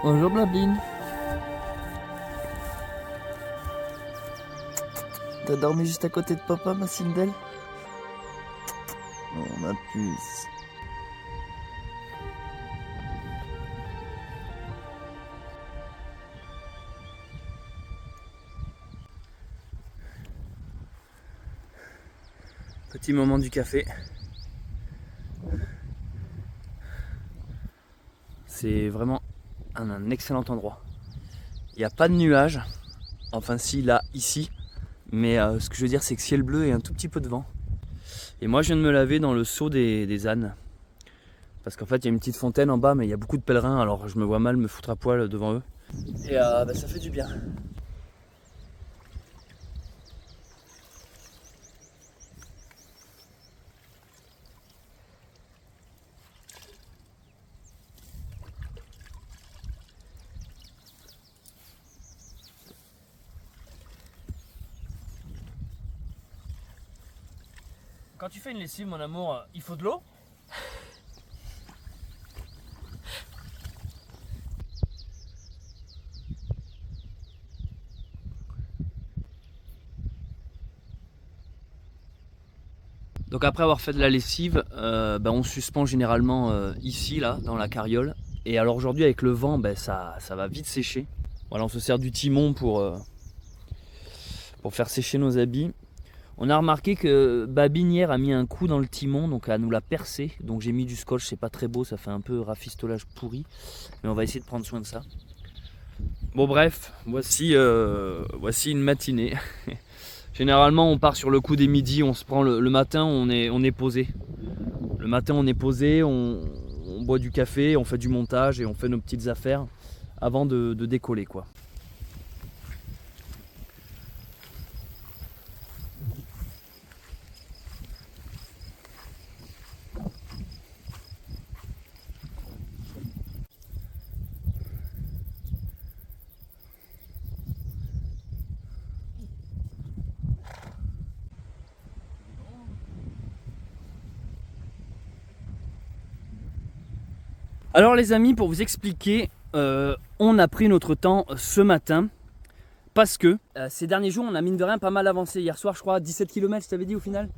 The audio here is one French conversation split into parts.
Bonjour Blabline. T'as dormi juste à côté de papa, ma Sindel? Oh, ma puce. Petit moment du café. C'est vraiment un excellent endroit. Il n'y a pas de nuages. Enfin si, là, ici. Mais ce que je veux dire, c'est que ciel bleu et un tout petit peu de vent. Et moi, je viens de me laver dans le seau des ânes. Parce qu'en fait, il y a une petite fontaine en bas, mais il y a beaucoup de pèlerins. Alors je me vois mal me foutre à poil devant eux. Et ça fait du bien. Quand tu fais une lessive, mon amour, il faut de l'eau? Donc après avoir fait de la lessive, on suspend généralement ici, là, dans la carriole. Et alors aujourd'hui, avec le vent, ça va vite sécher. Voilà, on se sert du timon pour faire sécher nos habits. On a remarqué que Babine hier a mis un coup dans le timon, donc elle nous l'a percé. Donc j'ai mis du scotch, c'est pas très beau, ça fait un peu rafistolage pourri. Mais on va essayer de prendre soin de ça. Bon bref, voici une matinée. Généralement on part sur le coup des midis, on se prend le matin, on est posé. Le matin on est posé, on boit du café, on fait du montage et on fait nos petites affaires avant de décoller quoi. Alors les amis, pour vous expliquer, on a pris notre temps ce matin parce que ces derniers jours on a mine de rien pas mal avancé. Hier soir je crois 17 km je t'avais dit au final,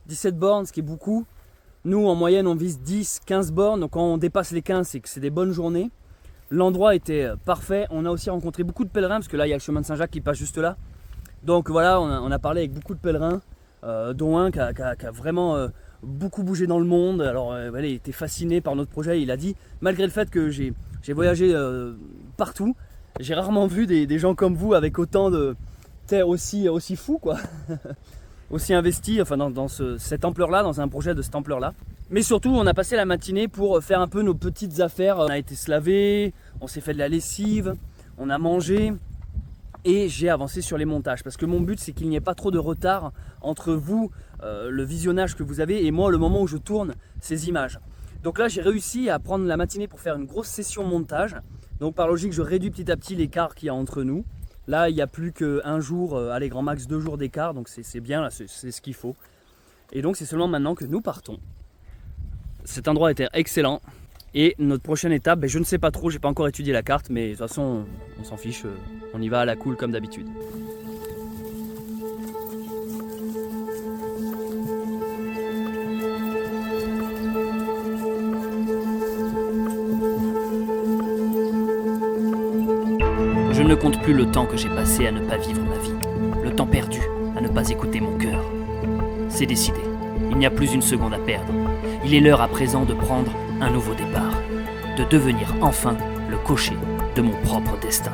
17 bornes ce qui est beaucoup. Nous en moyenne on vise 10-15 bornes, donc quand on dépasse les 15 c'est que c'est des bonnes journées. L'endroit était parfait, on a aussi rencontré beaucoup de pèlerins parce que là il y a le chemin de Saint-Jacques qui passe juste là. Donc voilà, on a parlé avec beaucoup de pèlerins, dont un qui a vraiment beaucoup bougé dans le monde. Alors il était fasciné par notre projet. Il a dit, malgré le fait que j'ai voyagé partout, j'ai rarement vu des gens comme vous avec autant de aussi fous quoi. Aussi investis enfin, dans cette ampleur-là, dans un projet de cette ampleur-là. Mais surtout, on a passé la matinée pour faire un peu nos petites affaires. On a été se laver, on s'est fait de la lessive, on a mangé. Et j'ai avancé sur les montages parce que mon but c'est qu'il n'y ait pas trop de retard entre vous, le visionnage que vous avez et moi le moment où je tourne ces images. Donc là j'ai réussi à prendre la matinée pour faire une grosse session montage. Donc par logique je réduis petit à petit l'écart qu'il y a entre nous. Là il n'y a plus qu'un jour, allez grand max 2 jours d'écart, donc c'est bien, là c'est ce qu'il faut. Et donc c'est seulement maintenant que nous partons. Cet endroit était excellent. Et notre prochaine étape, je ne sais pas trop, j'ai pas encore étudié la carte, mais de toute façon on s'en fiche, on y va à la cool comme d'habitude. Je ne compte plus le temps que j'ai passé à ne pas vivre ma vie, le temps perdu à ne pas écouter mon cœur. C'est décidé, il n'y a plus une seconde à perdre. Il est l'heure à présent de prendre un nouveau départ, de devenir enfin le cocher de mon propre destin.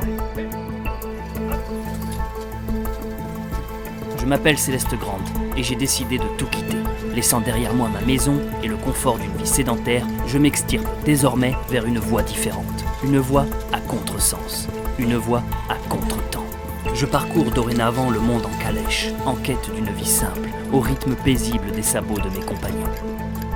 Je m'appelle Céleste Grande et j'ai décidé de tout quitter. Laissant derrière moi ma maison et le confort d'une vie sédentaire, je m'extirpe désormais vers une voie différente. Une voie à contresens, une voie à contretemps. Je parcours dorénavant le monde en calèche, en quête d'une vie simple, au rythme paisible des sabots de mes compagnons.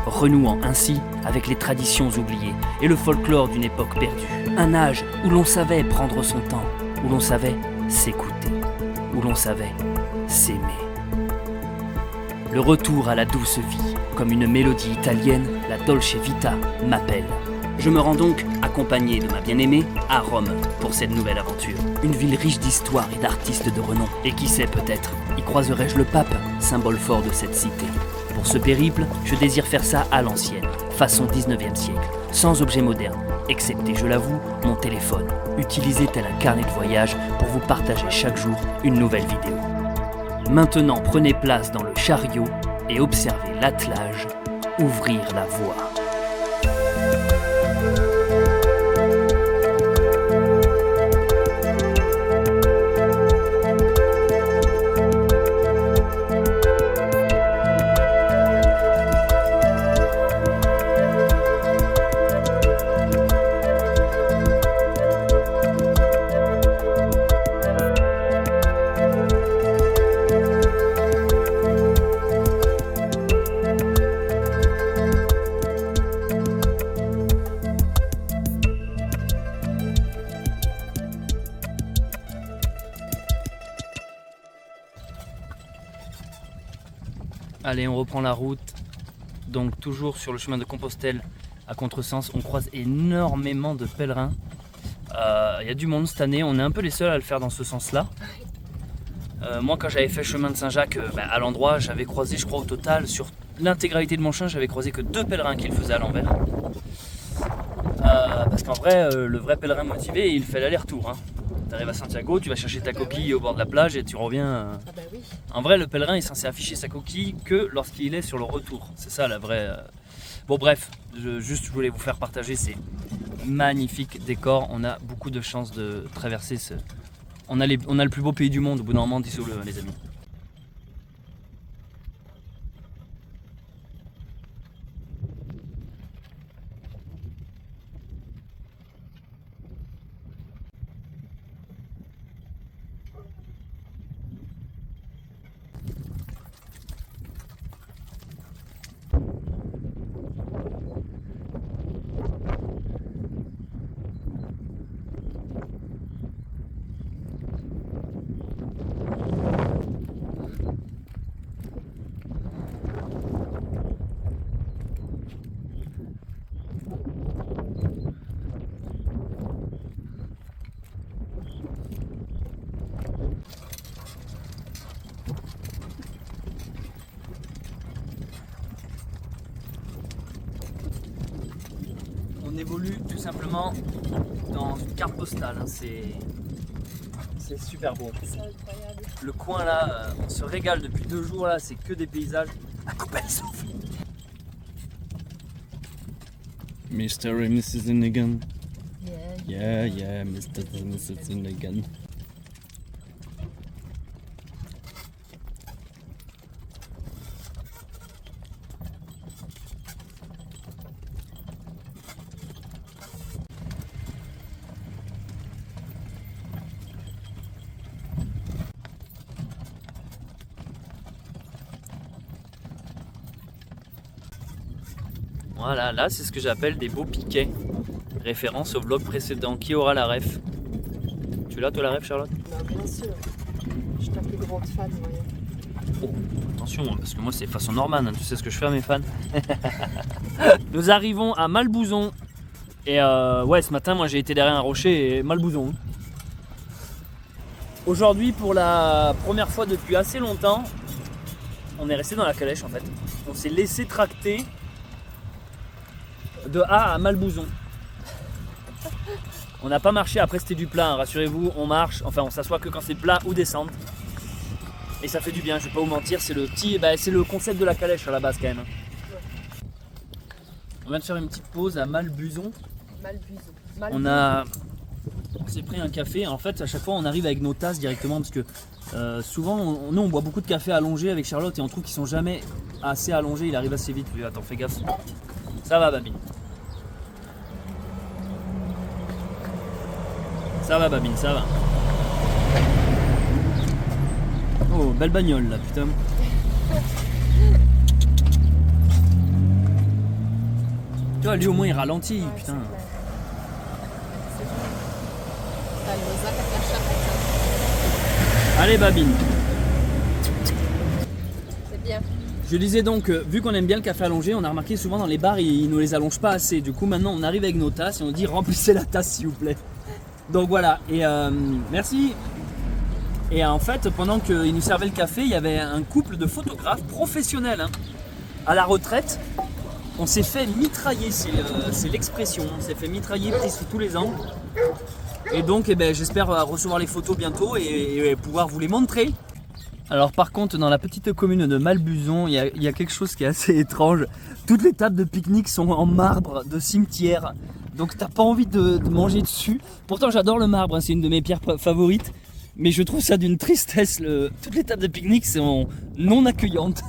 Renouant ainsi avec les traditions oubliées et le folklore d'une époque perdue. Un âge où l'on savait prendre son temps, où l'on savait s'écouter, où l'on savait s'aimer. Le retour à la douce vie, comme une mélodie italienne, la Dolce Vita m'appelle. Je me rends donc, accompagné de ma bien-aimée, à Rome pour cette nouvelle aventure. Une ville riche d'histoire et d'artistes de renom. Et qui sait peut-être, y croiserai-je le pape, symbole fort de cette cité. Pour ce périple, je désire faire ça à l'ancienne, façon 19e siècle, sans objet moderne, excepté, je l'avoue, mon téléphone, utilisé tel un carnet de voyage pour vous partager chaque jour une nouvelle vidéo. Maintenant, prenez place dans le chariot et observez l'attelage ouvrir la voie. Allez, on reprend la route, donc toujours sur le chemin de Compostelle à contresens. On croise énormément de pèlerins. Il y a du monde cette année, on est un peu les seuls à le faire dans ce sens-là. Moi, quand j'avais fait le chemin de Saint-Jacques, à l'endroit, j'avais croisé, je crois au total, sur l'intégralité de mon chemin, j'avais croisé que 2 pèlerins qui le faisaient à l'envers. Parce qu'en vrai, le vrai pèlerin motivé, il fait l'aller-retour. Tu arrives à Santiago, tu vas chercher ta coquille au bord de la plage et tu reviens. Ah bah oui. En vrai, le pèlerin est censé afficher sa coquille que lorsqu'il est sur le retour. C'est ça la vraie. Bon, bref, je voulais vous faire partager ces magnifiques décors. On a beaucoup de chance de traverser ce. On a le plus beau pays du monde au bout d'un moment, disons-le, les amis. On évolue tout simplement dans une carte postale, c'est super beau. C'est incroyable. Le coin là, on se régale depuis 2 jours là, c'est que des paysages à couper le souffle. Mr. and Mrs. Innigan. Yeah, Mr. and Mrs. Innigan. Voilà, là c'est ce que j'appelle des beaux piquets. Référence au vlog précédent. Qui aura la ref? Tu l'as toi la ref, Charlotte? Bah, bien sûr. Je suis ta plus grande fan, voyons. Oh, attention, parce que moi c'est façon Norman, tu sais ce que je fais à mes fans. Nous arrivons à Malbouzon. Et ouais, ce matin moi j'ai été derrière un rocher et Malbouzon. Aujourd'hui, pour la première fois depuis assez longtemps, on est resté dans la calèche en fait. On s'est laissé tracter de A à Malbouzon. On n'a pas marché, après c'était du plat, hein, rassurez-vous, on marche, enfin on s'assoit que quand c'est plat ou descente. Et ça fait du bien, je vais pas vous mentir, c'est c'est le concept de la calèche à la base quand même. On vient de faire une petite pause à Malbouzon. On s'est pris un café, en fait à chaque fois on arrive avec nos tasses directement parce que souvent nous on boit beaucoup de café allongé avec Charlotte et on trouve qu'ils sont jamais assez allongés, il arrive assez vite. Lui, attends, fais gaffe. Ça va Babine. Ça va Babine, ça va. Oh, belle bagnole là, putain. Tu vois, lui au moins il ralentit, Ouais, putain. T'as le Lausanne avec la charrette. Allez Babine. C'est bien. Je disais donc, vu qu'on aime bien le café allongé, on a remarqué souvent dans les bars, ils ne les allongent pas assez. Du coup, maintenant, on arrive avec nos tasses et on dit remplissez la tasse s'il vous plaît. Donc voilà, et merci. Et en fait, pendant qu'ils nous servaient le café, il y avait un couple de photographes professionnels à la retraite. On s'est fait mitrailler, c'est l'expression, on s'est fait mitrailler pris sous tous les angles. Et donc j'espère recevoir les photos bientôt et pouvoir vous les montrer. Alors par contre, dans la petite commune de Malbuzon, il y a quelque chose qui est assez étrange. Toutes les tables de pique-nique sont en marbre de cimetière. Donc t'as pas envie de manger dessus. Pourtant j'adore le marbre, hein, c'est une de mes pierres favorites. Mais je trouve ça d'une tristesse. Toutes les tables de pique-nique sont non accueillantes.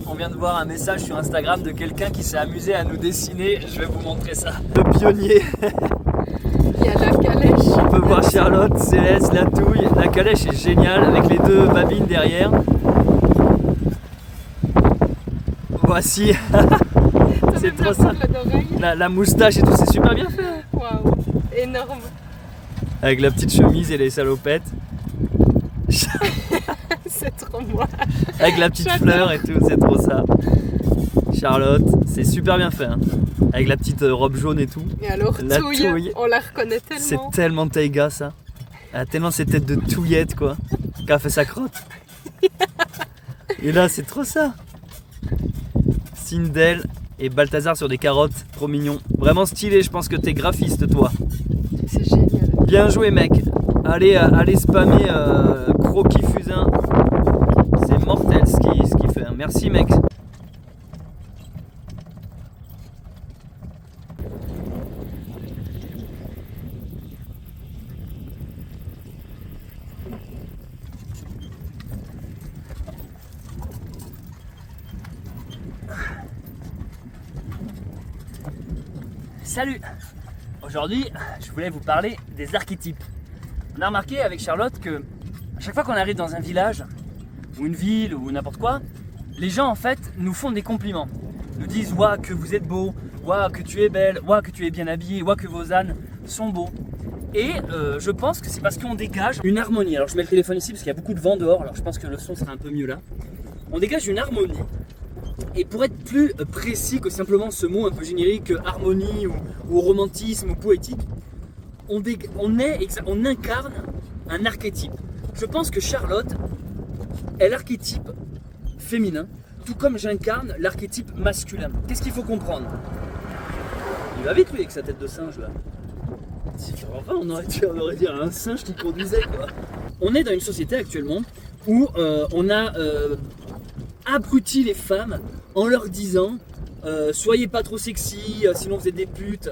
On vient de voir un message sur Instagram de quelqu'un qui s'est amusé à nous dessiner. Je vais vous montrer ça. Le pionnier. Il y a la calèche. On peut voir Charlotte, Céleste, la touille. La calèche est géniale avec les deux babines derrière. Voici. C'est trop ça. La moustache et tout, c'est super bien fait. Waouh, énorme. Avec la petite chemise et les salopettes. C'est trop moi. Avec la petite fleur et tout, c'est trop ça. Charlotte, c'est super bien fait. Hein. Avec la petite robe jaune et tout. Et alors, la touille, on la reconnaît tellement. C'est tellement Taïga ça. Elle a tellement ses têtes de touillette quoi. Qu'elle a fait sa crotte. Et là, c'est trop ça. Sindel et Balthazar sur des carottes, trop mignon. Vraiment stylé, je pense que t'es graphiste toi. C'est génial. Bien joué mec. Allez spammer Croquis Fusain. C'est mortel ce qu'il fait. Merci mec. Salut. Aujourd'hui, je voulais vous parler des archétypes. On a remarqué avec Charlotte que à chaque fois qu'on arrive dans un village ou une ville ou n'importe quoi, les gens en fait nous font des compliments. Nous disent ouah que vous êtes beau, ouah que tu es belle, ouah que tu es bien habillé, ouah que vos ânes sont beaux. Et je pense que c'est parce qu'on dégage une harmonie. Alors je mets le téléphone ici parce qu'il y a beaucoup de vent dehors, alors je pense que le son sera un peu mieux là. On dégage une harmonie. Et pour être plus précis que simplement ce mot un peu générique, harmonie ou romantisme ou poétique, on incarne un archétype. Je pense que Charlotte est l'archétype féminin, tout comme j'incarne l'archétype masculin. Qu'est-ce qu'il faut comprendre? Il va vite lui avec sa tête de singe là. Enfin, on aurait dit un singe qui conduisait quoi. On est dans une société actuellement où on a abruti les femmes en leur disant soyez pas trop sexy, sinon vous êtes des putes,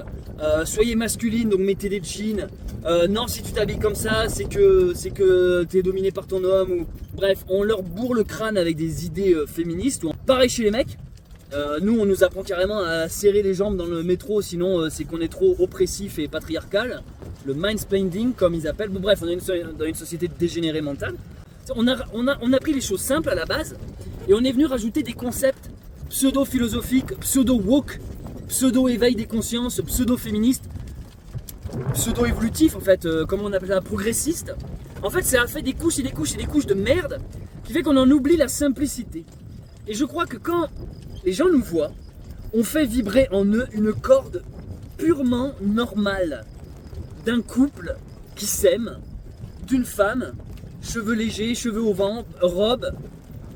soyez masculine, donc mettez des jeans, non si tu t'habilles comme ça c'est que t'es dominé par ton homme, ou bref on leur bourre le crâne avec des idées féministes. Pareil chez les mecs, nous on nous apprend carrément à serrer les jambes dans le métro, sinon c'est qu'on est trop oppressif et patriarcal, le mansplaining comme ils appellent. Bon, bref, on est dans une société dégénérée mentale. On a pris les choses simples à la base et on est venu rajouter des concepts pseudo-philosophiques, pseudo-woke, pseudo-éveil des consciences, pseudo-féministes, pseudo-évolutifs en fait, comme on appelle ça, progressistes. En fait, ça a fait des couches et des couches et des couches de merde qui fait qu'on en oublie la simplicité. Et je crois que quand les gens nous voient, on fait vibrer en eux une corde purement normale d'un couple qui s'aime, d'une femme, cheveux légers, cheveux au vent, robe,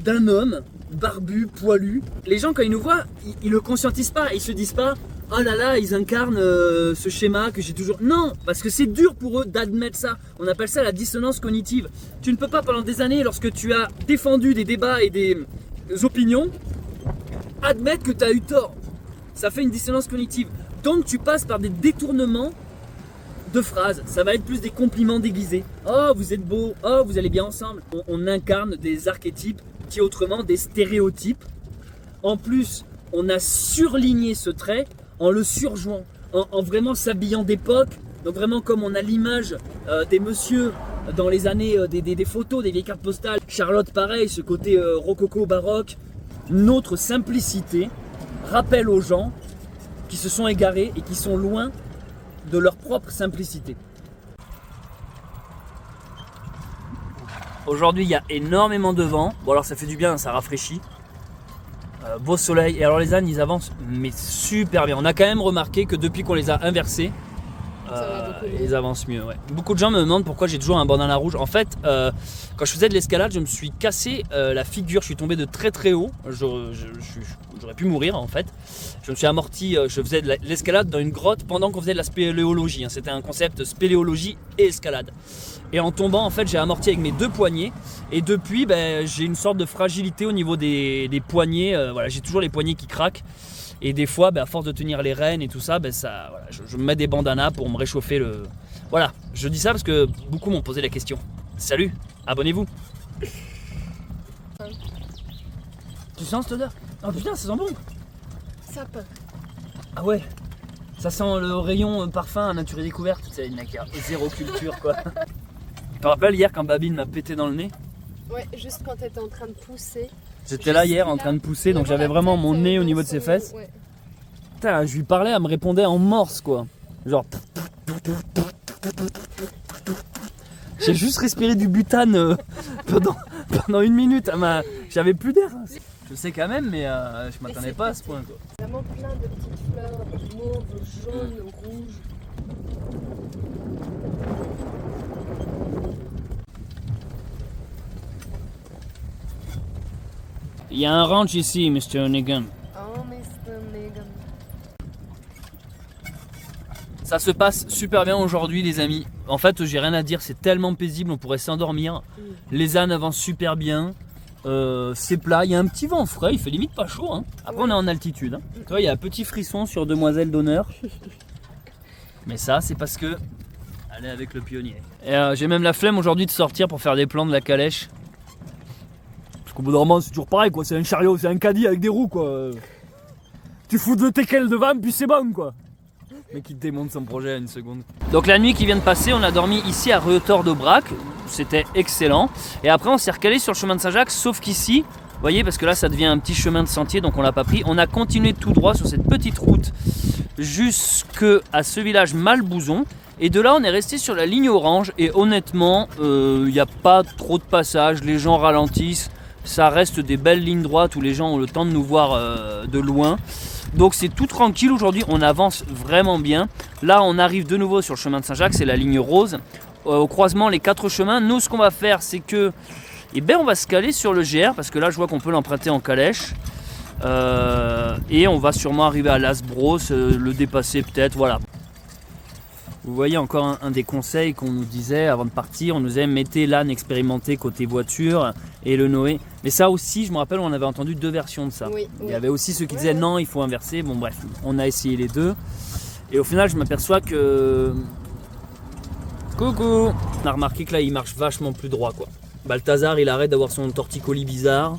d'un homme, barbu, poilu. Les gens quand ils nous voient, ils le conscientisent pas, ils se disent pas oh là là, ils incarnent ce schéma que j'ai toujours... Non, parce que c'est dur pour eux d'admettre ça. On appelle ça la dissonance cognitive. Tu ne peux pas pendant des années, lorsque tu as défendu des débats et des opinions, admettre que tu as eu tort. Ça fait une dissonance cognitive. Donc tu passes par des détournements de phrases. Ça va être plus des compliments déguisés. Oh, vous êtes beau. Oh, vous allez bien ensemble. On incarne des archétypes qui autrement des stéréotypes. En plus, on a surligné ce trait en le surjouant, en vraiment s'habillant d'époque. Donc vraiment comme on a l'image des messieurs dans les années, des photos, des vieilles cartes postales. Charlotte pareil, ce côté rococo baroque. Notre simplicité rappelle aux gens qui se sont égarés et qui sont loin de leur propre simplicité. Aujourd'hui il y a énormément de vent. Bon alors ça fait du bien, ça rafraîchit. beau soleil. Et alors les ânes ils avancent mais super bien. On a quand même remarqué que depuis qu'on les a inversés, ils avancent mieux. Ouais. Beaucoup de gens me demandent pourquoi j'ai toujours un bandana rouge. En fait, quand je faisais de l'escalade, je me suis cassé la figure. Je suis tombé de très très haut. J'aurais pu mourir en fait. Je me suis amorti. Je faisais de l'escalade dans une grotte pendant qu'on faisait de la spéléologie. C'était un concept spéléologie et escalade. Et en tombant, en fait, j'ai amorti avec mes 2 poignets. Et depuis, j'ai une sorte de fragilité au niveau des poignets. Voilà, j'ai toujours les poignets qui craquent. Et des fois, à force de tenir les rênes et tout ça, voilà, je me mets des bandanas pour me réchauffer le... Voilà, je dis ça parce que beaucoup m'ont posé la question. Salut, abonnez-vous. Tu sens cette odeur? Oh putain, ça sent bon. Sapin. Ah ouais, ça sent le rayon parfum à Nature et Découverte. C'est une zéro culture quoi. Tu te rappelles hier quand Babine m'a pété dans le nez? Ouais, juste quand t'étais en train de pousser. J'étais là hier en train de pousser, donc j'avais vraiment mon nez au niveau de ses fesses. Ouais. Putain, je lui parlais, elle me répondait en morse quoi. Genre... J'ai juste respiré du butane pendant 1 minute. J'avais plus d'air. Je sais quand même, mais je m'attendais pas à ce point quoi. Vraiment plein de petites fleurs, mauve, jaune, rouge. Il y a un ranch ici, Mr. Negan. Oh, Mr. Negan. Ça se passe super bien aujourd'hui, les amis. En fait, j'ai rien à dire, c'est tellement paisible, on pourrait s'endormir. Les ânes avancent super bien. C'est plat, il y a un petit vent frais, il fait limite pas chaud. Hein. Après, on est en altitude. Hein. Tu vois, il y a un petit frisson sur Demoiselle d'honneur. Mais ça, c'est parce que elle est avec le pionnier. Et j'ai même la flemme aujourd'hui de sortir pour faire des plans de la calèche. Au bout d'un moment, c'est toujours pareil, quoi. C'est un chariot, c'est un caddie avec des roues, quoi. Tu fous de teckel devant, puis c'est bon, quoi. Mais qui démonte son projet à 1 seconde. Donc la nuit qui vient de passer, on a dormi ici à Rehauteur-d'Aubrac. C'était excellent. Et après, on s'est recalé sur le chemin de Saint-Jacques, sauf qu'ici, vous voyez, parce que là, ça devient un petit chemin de sentier, donc on l'a pas pris. On a continué tout droit sur cette petite route jusqu'à ce village Malbouzon. Et de là, on est resté sur la ligne orange. Et honnêtement, il n'y a pas trop de passages. Les gens ralentissent. Ça reste des belles lignes droites où les gens ont le temps de nous voir de loin. Donc c'est tout tranquille aujourd'hui, on avance vraiment bien. Là on arrive de nouveau sur le chemin de Saint-Jacques, c'est la ligne rose. Au croisement les 4 chemins, nous ce qu'on va faire c'est que on va se caler sur le GR parce que là je vois qu'on peut l'emprunter en calèche. Et on va sûrement arriver à Las-Bros, le dépasser peut-être, voilà. Vous voyez encore un des conseils qu'on nous disait avant de partir, on nous disait mettez l'âne expérimenté côté voiture et le Noé. Mais ça aussi, je me rappelle, on avait entendu 2 versions de ça. Oui, Il y avait aussi ceux qui disaient non, il faut inverser. Bon bref, on a essayé les 2. Et au final, je m'aperçois que... Coucou! On a remarqué que là, il marche vachement plus droit quoi. Balthazar, il arrête d'avoir son torticolis bizarre.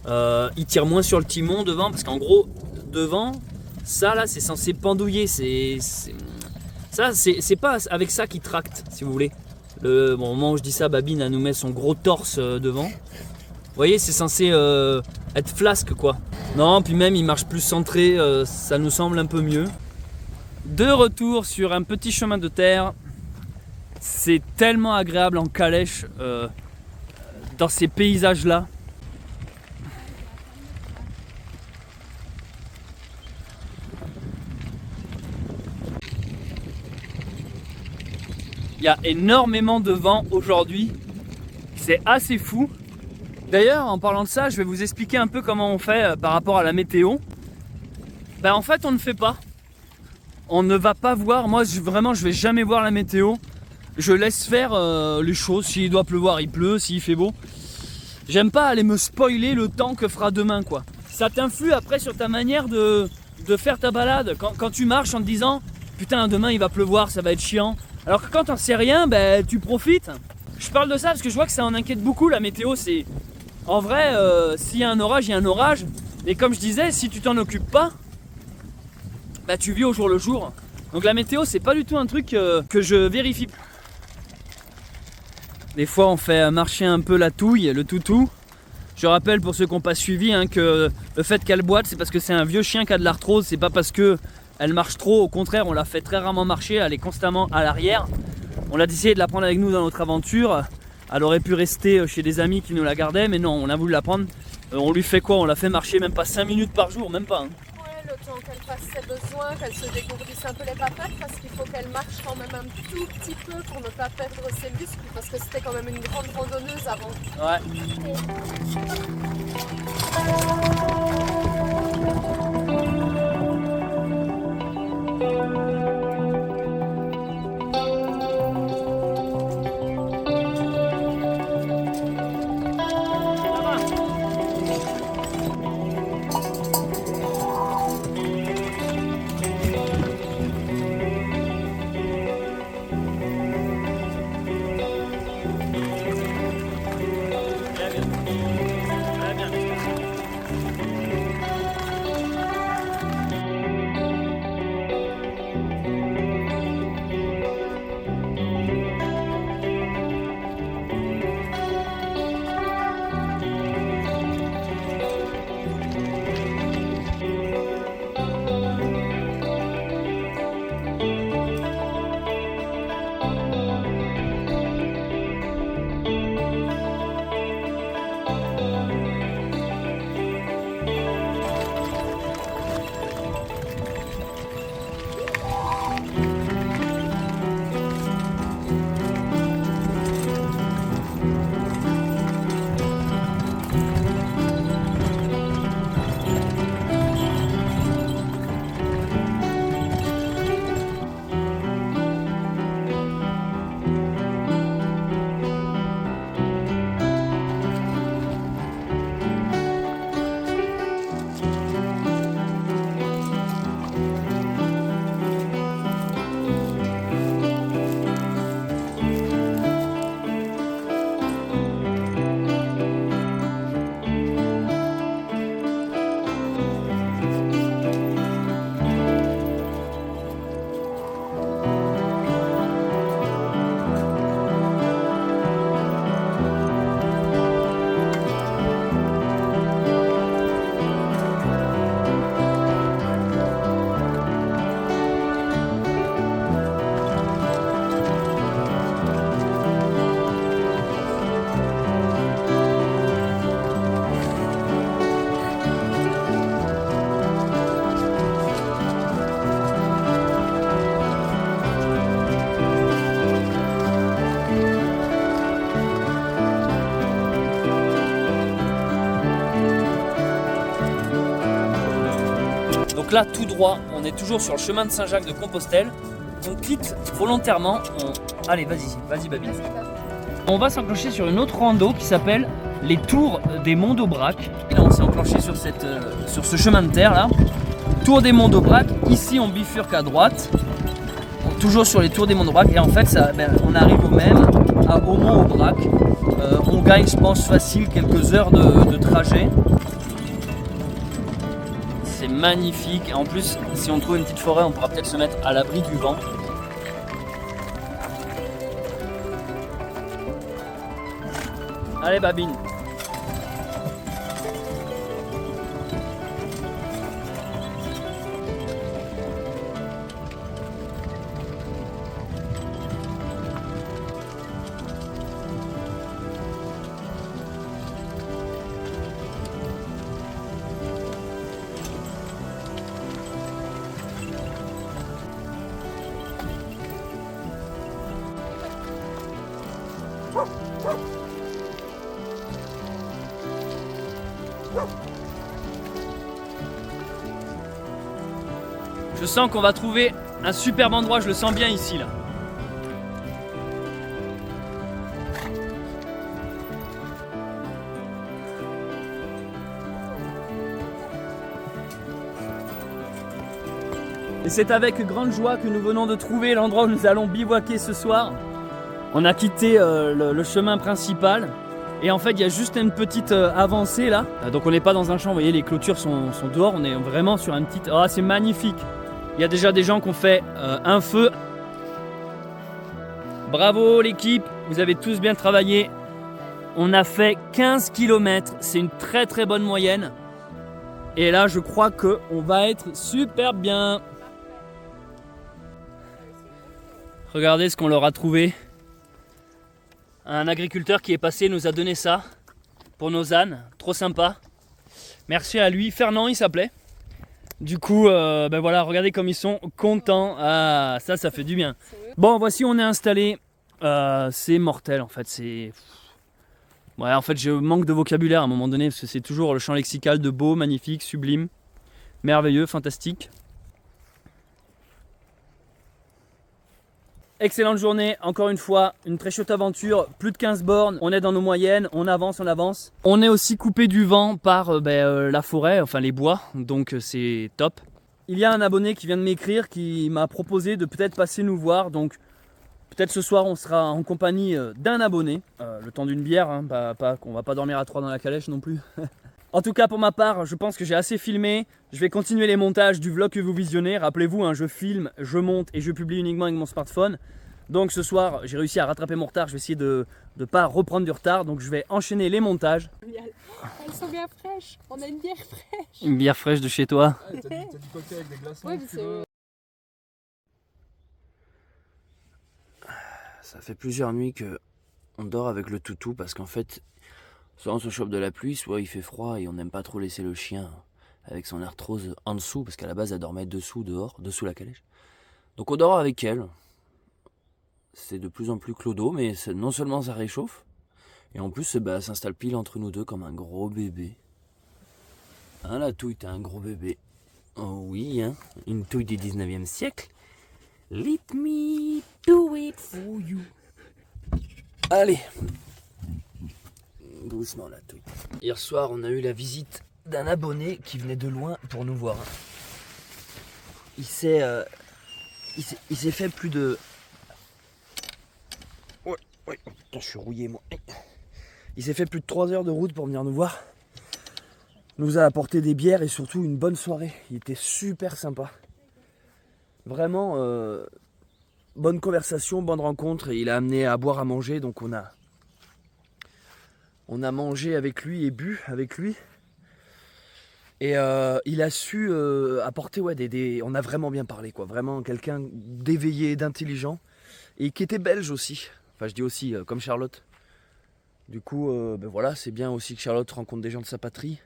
Il tire moins sur le timon devant, parce qu'en gros, devant, ça là, c'est censé pendouiller. Ça, c'est pas avec ça qu'il tracte, si vous voulez. Au moment où je dis ça, Babine, elle nous met son gros torse devant. Vous voyez, c'est censé être flasque, quoi. Non, puis même, il marche plus centré, ça nous semble un peu mieux. De retour sur un petit chemin de terre. C'est tellement agréable en calèche, dans ces paysages-là. Il y a énormément de vent aujourd'hui, c'est assez fou. D'ailleurs, en parlant de ça, je vais vous expliquer un peu comment on fait par rapport à la météo. En fait, on ne fait pas. On ne va pas voir, moi vraiment je vais jamais voir la météo. Je laisse faire les choses, s'il doit pleuvoir, il pleut, s'il fait beau. J'aime pas aller me spoiler le temps que fera demain quoi. Ça t'influe après sur ta manière de faire ta balade. Quand tu marches en te disant, putain demain il va pleuvoir, ça va être chiant. Alors que quand t'en sais rien, tu profites. Je parle de ça parce que je vois que ça en inquiète beaucoup la météo. C'est en vrai, s'il y a un orage, il y a un orage. Et comme je disais, si tu t'en occupes pas, tu vis au jour le jour. Donc la météo, c'est pas du tout un truc que je vérifie. Des fois, on fait marcher un peu la touille, le toutou. Je rappelle pour ceux qui n'ont pas suivi que le fait qu'elle boite, c'est parce que c'est un vieux chien qui a de l'arthrose. C'est pas parce que elle marche trop, au contraire, on l'a fait très rarement marcher, elle est constamment à l'arrière. On a décidé de la prendre avec nous dans notre aventure. Elle aurait pu rester chez des amis qui nous la gardaient, mais non, on a voulu la prendre On lui fait quoi? On l'a fait marcher même pas 5 minutes par jour, même pas. Hein. Ouais, le temps qu'elle fasse ses besoins, qu'elle se dégourdisse un peu les papates, parce qu'il faut qu'elle marche quand même un tout petit peu pour ne pas perdre ses muscles, parce que c'était quand même une grande randonneuse avant. Ouais. Donc là, tout droit, on est toujours sur le chemin de Saint-Jacques de Compostelle. On quitte volontairement. Allez, vas-y, Babine. On va s'enclencher sur une autre rando qui s'appelle les Tours des Monts d'Aubrac. Et là, on s'est enclenché sur ce chemin de terre là. Tour des Monts d'Aubrac. Ici, on bifurque à droite. Toujours sur les Tours des Monts d'Aubrac. Et en fait, on arrive au même, au Mont Aubrac. On gagne, je pense, facile quelques heures de trajet. C'est magnifique. Et en plus, si on trouve une petite forêt, on pourra peut-être se mettre à l'abri du vent. Allez, Babine. Je sens qu'on va trouver un superbe endroit, je le sens bien ici là. Et c'est avec grande joie que nous venons de trouver l'endroit où nous allons bivouaquer ce soir. On a quitté le chemin principal. Et en fait, il y a juste une petite avancée là. Donc on n'est pas dans un champ, vous voyez, les clôtures sont dehors. On est vraiment sur une petite... Ah, c'est magnifique. Il y a déjà des gens qui ont fait un feu. Bravo l'équipe, vous avez tous bien travaillé. On a fait 15 km, c'est une très très bonne moyenne. Et là, je crois qu'on va être super bien. Regardez ce qu'on leur a trouvé. Un agriculteur qui est passé nous a donné ça pour nos ânes, trop sympa. Merci à lui. Fernand, il s'appelait. Du coup, ben voilà, regardez comme ils sont contents. Ah, ça fait du bien. Bon, voici, on est installé. C'est mortel en fait. Ouais, en fait, je manque de vocabulaire à un moment donné parce que c'est toujours le champ lexical de beau, magnifique, sublime, merveilleux, fantastique. Excellente journée, encore une fois, une très chouette aventure, plus de 15 bornes, on est dans nos moyennes, on avance, on avance. On est aussi coupé du vent par la forêt, enfin les bois, donc c'est top. Il y a un abonné qui vient de m'écrire qui m'a proposé de peut-être passer nous voir, donc peut-être ce soir on sera en compagnie d'un abonné, le temps d'une bière, hein, pas qu'on va pas dormir à 3 dans la calèche non plus. En tout cas pour ma part, je pense que j'ai assez filmé. Je vais continuer les montages du vlog que vous visionnez. Rappelez-vous, hein, je filme, je monte et je publie uniquement avec mon smartphone. Donc ce soir, j'ai réussi à rattraper mon retard. Je vais essayer de ne pas reprendre du retard. Donc je vais enchaîner les montages. Elles sont bien fraîches. On a une bière fraîche. Une bière fraîche de chez toi. Ah, t'as du cocktail avec des glaçons. Ouais, tu veux. Ça fait plusieurs nuits que on dort avec le toutou parce qu'en fait, soit on se chope de la pluie, soit il fait froid et on n'aime pas trop laisser le chien avec son arthrose en dessous parce qu'à la base elle dormait dessous, dehors, dessous la calèche. Donc on dort avec elle. C'est de plus en plus clodo, mais non seulement ça réchauffe, et en plus elle s'installe pile entre nous deux comme un gros bébé. Hein, la touille, t'es un gros bébé. Oh oui, hein, une touille du 19e siècle. Let me do it for you. Allez. Doucement la touille. Hier soir, on a eu la visite d'un abonné qui venait de loin pour nous voir. Il s'est fait plus de... Ouais, putain, je suis rouillé moi. Il s'est fait plus de 3 heures de route pour venir nous voir. Nous a apporté des bières et surtout une bonne soirée. Il était super sympa. Vraiment, bonne conversation, bonne rencontre. Et il a amené à boire, à manger. Donc on a mangé avec lui et bu avec lui. Et il a su apporter on a vraiment bien parlé, quoi. Vraiment quelqu'un d'éveillé, d'intelligent. Et qui était belge aussi. Enfin je dis aussi, comme Charlotte. Du coup, voilà, c'est bien aussi que Charlotte rencontre des gens de sa patrie.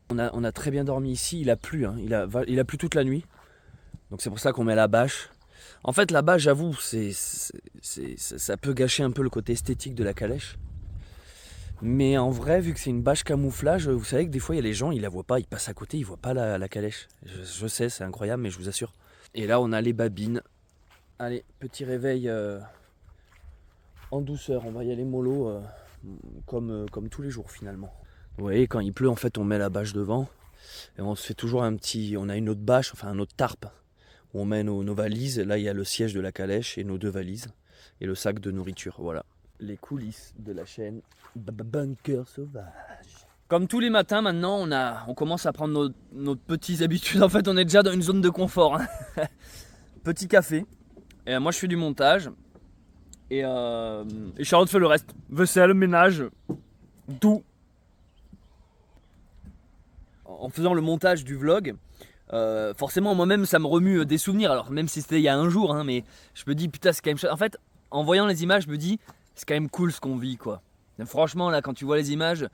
On a très bien dormi ici, il a plu, hein. Il a plu toute la nuit. Donc c'est pour ça qu'on met la bâche. En fait la bâche, j'avoue, ça peut gâcher un peu le côté esthétique de la calèche. Mais en vrai, vu que c'est une bâche camouflage, vous savez que des fois il y a les gens, ils la voient pas, ils passent à côté, ils voient pas la calèche. Je sais, c'est incroyable, mais je vous assure. Et là on a les babines. Allez, petit réveil en douceur, on va y aller mollo comme tous les jours finalement. Vous voyez, quand il pleut, en fait, on met la bâche devant et on se fait toujours on a une autre bâche, enfin un autre tarp où on met nos valises. Là, il y a le siège de la calèche et nos 2 valises et le sac de nourriture. Voilà, les coulisses de la chaîne Bunker Sauvage. Comme tous les matins maintenant, on commence à prendre nos petites habitudes. En fait, on est déjà dans une zone de confort. Hein. Petit café. Et moi, je fais du montage. Et Charlotte fait le reste. Vaisselle, ménage, tout. En faisant le montage du vlog, forcément moi-même ça me remue des souvenirs. Alors même si c'était il y a un jour, hein, mais je me dis putain c'est quand même chouette. En fait, en voyant les images, je me dis c'est quand même cool ce qu'on vit, quoi. Et franchement là, quand tu vois les images,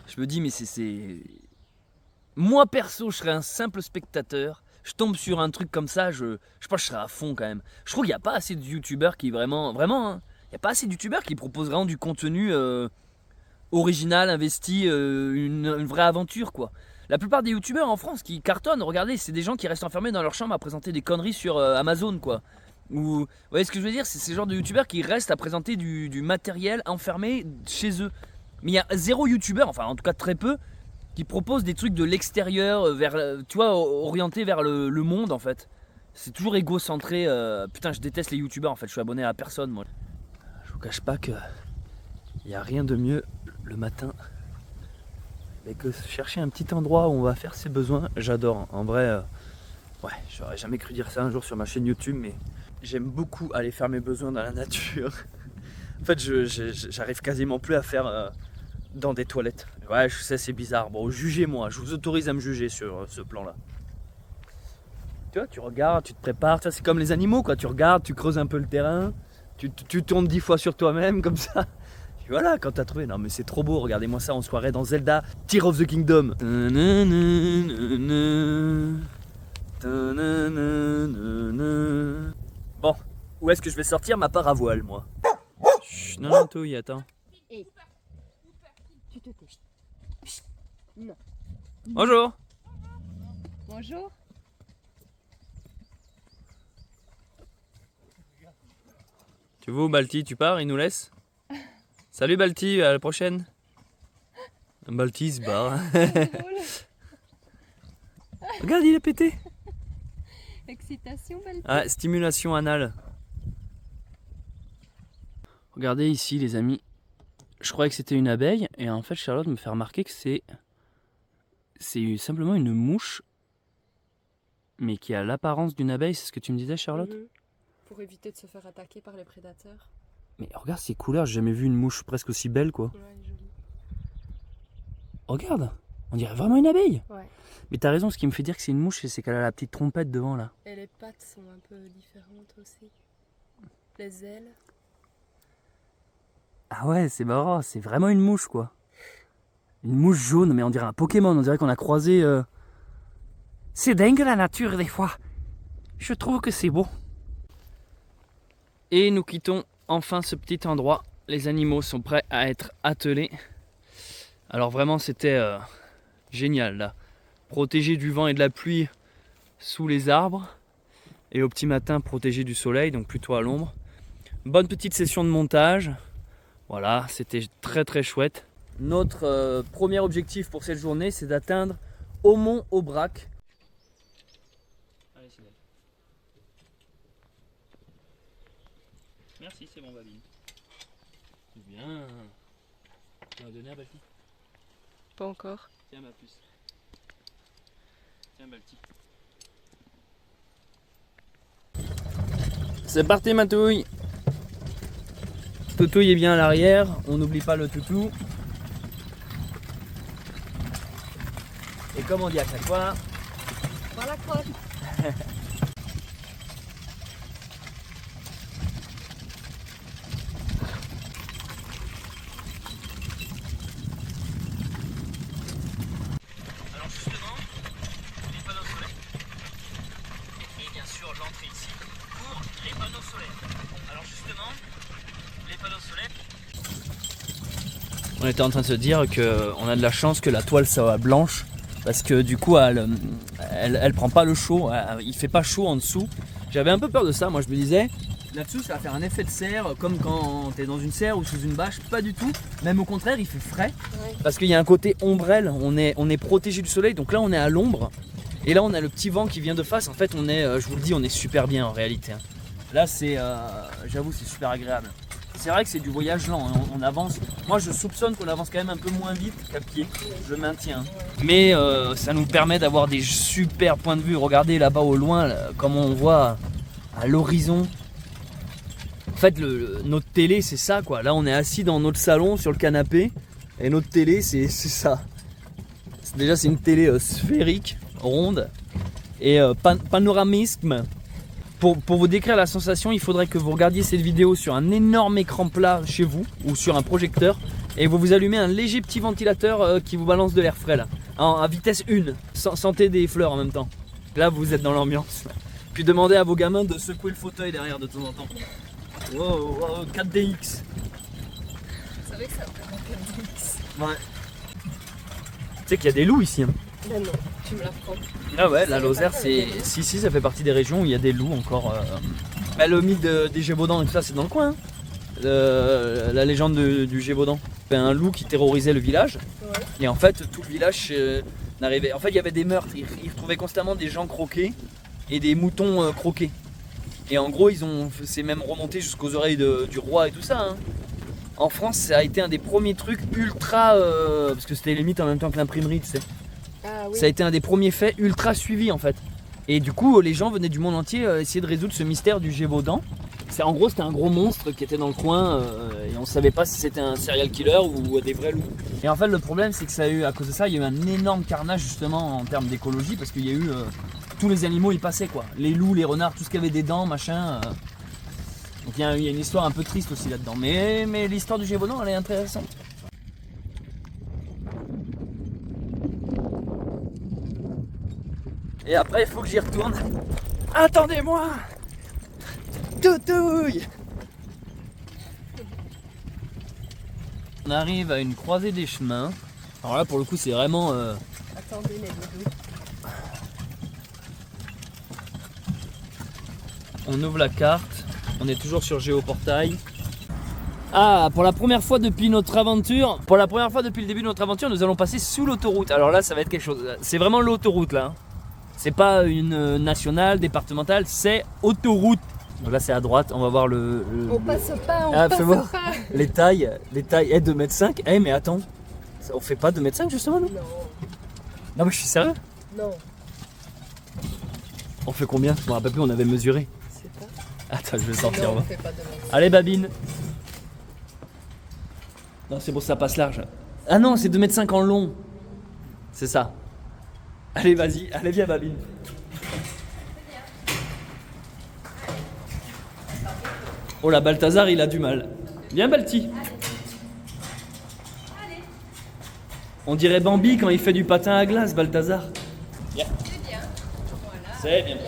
je me dis mais c'est... Moi perso, je serais un simple spectateur. Je tombe sur un truc comme ça, je pense que je serais à fond quand même. Je trouve qu'il n'y a pas assez de youtubeurs qui vraiment, hein, il n'y a pas assez de youtubeurs qui proposent vraiment du contenu original, investi, une vraie aventure, quoi. La plupart des youtubeurs en France qui cartonnent, regardez, c'est des gens qui restent enfermés dans leur chambre à présenter des conneries sur Amazon, quoi. Ou, vous voyez ce que je veux dire? C'est ces genres de youtubeurs qui restent à présenter du matériel enfermé chez eux. Mais il y a 0 youtubeur, enfin en tout cas très peu, qui proposent des trucs de l'extérieur, tu vois, orientés vers le monde en fait. C'est toujours égocentré. Putain, je déteste les youtubeurs en fait, je suis abonné à personne moi. Je vous cache pas que il n'y a rien de mieux le matin que chercher un petit endroit où on va faire ses besoins. J'adore, en vrai, ouais, j'aurais jamais cru dire ça un jour sur ma chaîne YouTube, mais j'aime beaucoup aller faire mes besoins dans la nature. En fait, j'arrive quasiment plus à faire dans des toilettes. Ouais, je sais, c'est bizarre. Bon, jugez-moi, je vous autorise à me juger sur ce plan-là. Tu vois, tu regardes, tu te prépares, c'est comme les animaux, quoi. Tu regardes, tu creuses un peu le terrain, tu tournes 10 fois sur toi-même, comme ça. voilà, quand t'as trouvé, non mais c'est trop beau, regardez-moi ça, on se croirait dans Zelda Tears of the Kingdom. Bon, où est-ce que je vais sortir ma paravoile, moi? Chut, non, Touille, attends. Et tu te tais. Non. Bonjour. Bonjour. Tu vois où Balti, tu pars, il nous laisse? Salut Balti, à la prochaine. Balti se barre. Regarde, il est pété. Excitation, belle. Ah, stimulation anale. Regardez ici les amis. Je croyais que c'était une abeille et en fait Charlotte me fait remarquer que c'est simplement une mouche mais qui a l'apparence d'une abeille, c'est ce que tu me disais Charlotte? Pour éviter de se faire attaquer par les prédateurs. Mais regarde ces couleurs, j'ai jamais vu une mouche presque aussi belle quoi. Ouais, elle est jolie. Regarde, on dirait vraiment une abeille. Ouais. Mais t'as raison, ce qui me fait dire que c'est une mouche, c'est qu'elle a la petite trompette devant là. Et les pattes sont un peu différentes aussi. Les ailes. Ah ouais, c'est marrant, c'est vraiment une mouche quoi. Une mouche jaune, mais on dirait un Pokémon, on dirait qu'on a croisé... C'est dingue la nature des fois. Je trouve que c'est beau. Et nous quittons enfin ce petit endroit. Les animaux sont prêts à être attelés. Alors vraiment c'était génial là. Protégé du vent et de la pluie sous les arbres. Et au petit matin protégé du soleil, donc plutôt à l'ombre. Bonne petite session de montage. Voilà, c'était très très chouette. Notre premier objectif pour cette journée, c'est d'atteindre Aumont-Aubrac. Allez, Cynèle. Merci, c'est bon, Babine. C'est bien. Tu m'as donné un Balti? Pas encore. Tiens, ma puce. Tiens, Balti. C'est parti, Matouille. Toutouille est bien à l'arrière, on n'oublie pas le toutou. Et comme on dit à chaque fois, Voilà quoi. alors justement, les panneaux solaires. Et bien sûr l'entrée ici pour les panneaux solaires. Alors justement, les panneaux solaires. On était en train de se dire qu'on a de la chance que la toile soit blanche. Parce que du coup elle prend pas le chaud, il fait pas chaud en dessous. J'avais un peu peur de ça, moi je me disais là-dessous ça va faire un effet de serre comme quand tu es dans une serre ou sous une bâche, pas du tout. Même au contraire il fait frais, Ouais. parce qu'il y a un côté ombrelle, on est protégé du soleil, donc là on est à l'ombre. Et là on a le petit vent qui vient de face, en fait on est, je vous le dis, on est super bien en réalité. Là c'est, j'avoue c'est super agréable. C'est vrai que c'est du voyage lent, hein. On avance. Moi je soupçonne qu'on avance quand même un peu moins vite qu'à pied, je maintiens. Mais ça nous permet d'avoir des super points de vue. Regardez là-bas au loin, là, comme on voit à l'horizon. En fait notre télé c'est ça quoi. Là on est assis dans notre salon sur le canapé et notre télé c'est ça. Déjà c'est une télé sphérique, ronde et panoramisme. Pour vous décrire la sensation, il faudrait que vous regardiez cette vidéo sur un énorme écran plat chez vous ou sur un projecteur et vous allumez un léger petit ventilateur qui vous balance de l'air frais là, à vitesse 1, sentez des fleurs en même temps. Là vous êtes dans l'ambiance. Puis demandez à vos gamins de secouer le fauteuil derrière de temps en temps. Wow, wow 4DX. Vous savez que ça fait un 4DX. Ouais. Tu sais qu'il y a des loups ici. Hein. Ben non, tu me l'apprends. Ah ouais, la C'est Lozère, pas c'est... vrai. Si, ça fait partie des régions où il y a des loups encore. Bah, le mythe des Gévaudan et tout ça, c'est dans le coin. Hein. La légende du Gévaudan. C'est un loup qui terrorisait le village. Ouais. Et en fait, tout le village n'arrivait... En fait, il y avait des meurtres. Ils retrouvaient constamment des gens croqués et des moutons croqués. Et en gros, c'est même remonté jusqu'aux oreilles du roi et tout ça. Hein. En France, ça a été un des premiers trucs ultra... parce que c'était limite en même temps que l'imprimerie, tu sais. Ah oui. Ça a été un des premiers faits ultra suivis en fait. Et du coup les gens venaient du monde entier essayer de résoudre ce mystère du Gévaudan. En gros c'était un gros monstre qui était dans le coin et on savait pas si c'était un serial killer ou des vrais loups. Et en fait le problème c'est que ça a eu, à cause de ça, il y a eu un énorme carnage justement en termes d'écologie parce qu'il y a eu tous les animaux y passaient quoi. Les loups, les renards, tout ce qui avait des dents, machin. Donc il y a une histoire un peu triste aussi là-dedans. Mais l'histoire du Gévaudan, elle est intéressante. Et après, il faut que j'y retourne. Attendez-moi! Toutouille! On arrive à une croisée des chemins. Alors là, pour le coup, c'est vraiment... Attendez les doudous. On ouvre la carte. On est toujours sur Géoportail. Ah, pour la première fois depuis notre aventure, pour la première fois depuis le début de notre aventure, nous allons passer sous l'autoroute. Alors là, ça va être quelque chose. C'est vraiment l'autoroute là. C'est pas une nationale, départementale, c'est autoroute. Donc là, c'est à droite. On va voir On passe pas, on Ah, passe fais voir. pas. Les tailles, 2,5 m. Eh, mais attends, on fait pas 2,5 m justement, nous? Non, Non, mais je suis sérieux. non, On fait combien? Je me rappelle plus, on avait mesuré. c'est pas. Attends, je vais sortir. Non, on va. on fait pas de même. Allez, Babine. Non, c'est bon, ça passe large. Ah non, c'est 2,5 m en long. C'est ça. Allez, vas-y. Allez, viens, Babine. Oh là, Balthazar, il a du mal. Viens, Balti. On dirait Bambi quand il fait du patin à glace, Balthazar. Viens. C'est bien. Voilà. C'est bien. Ouais,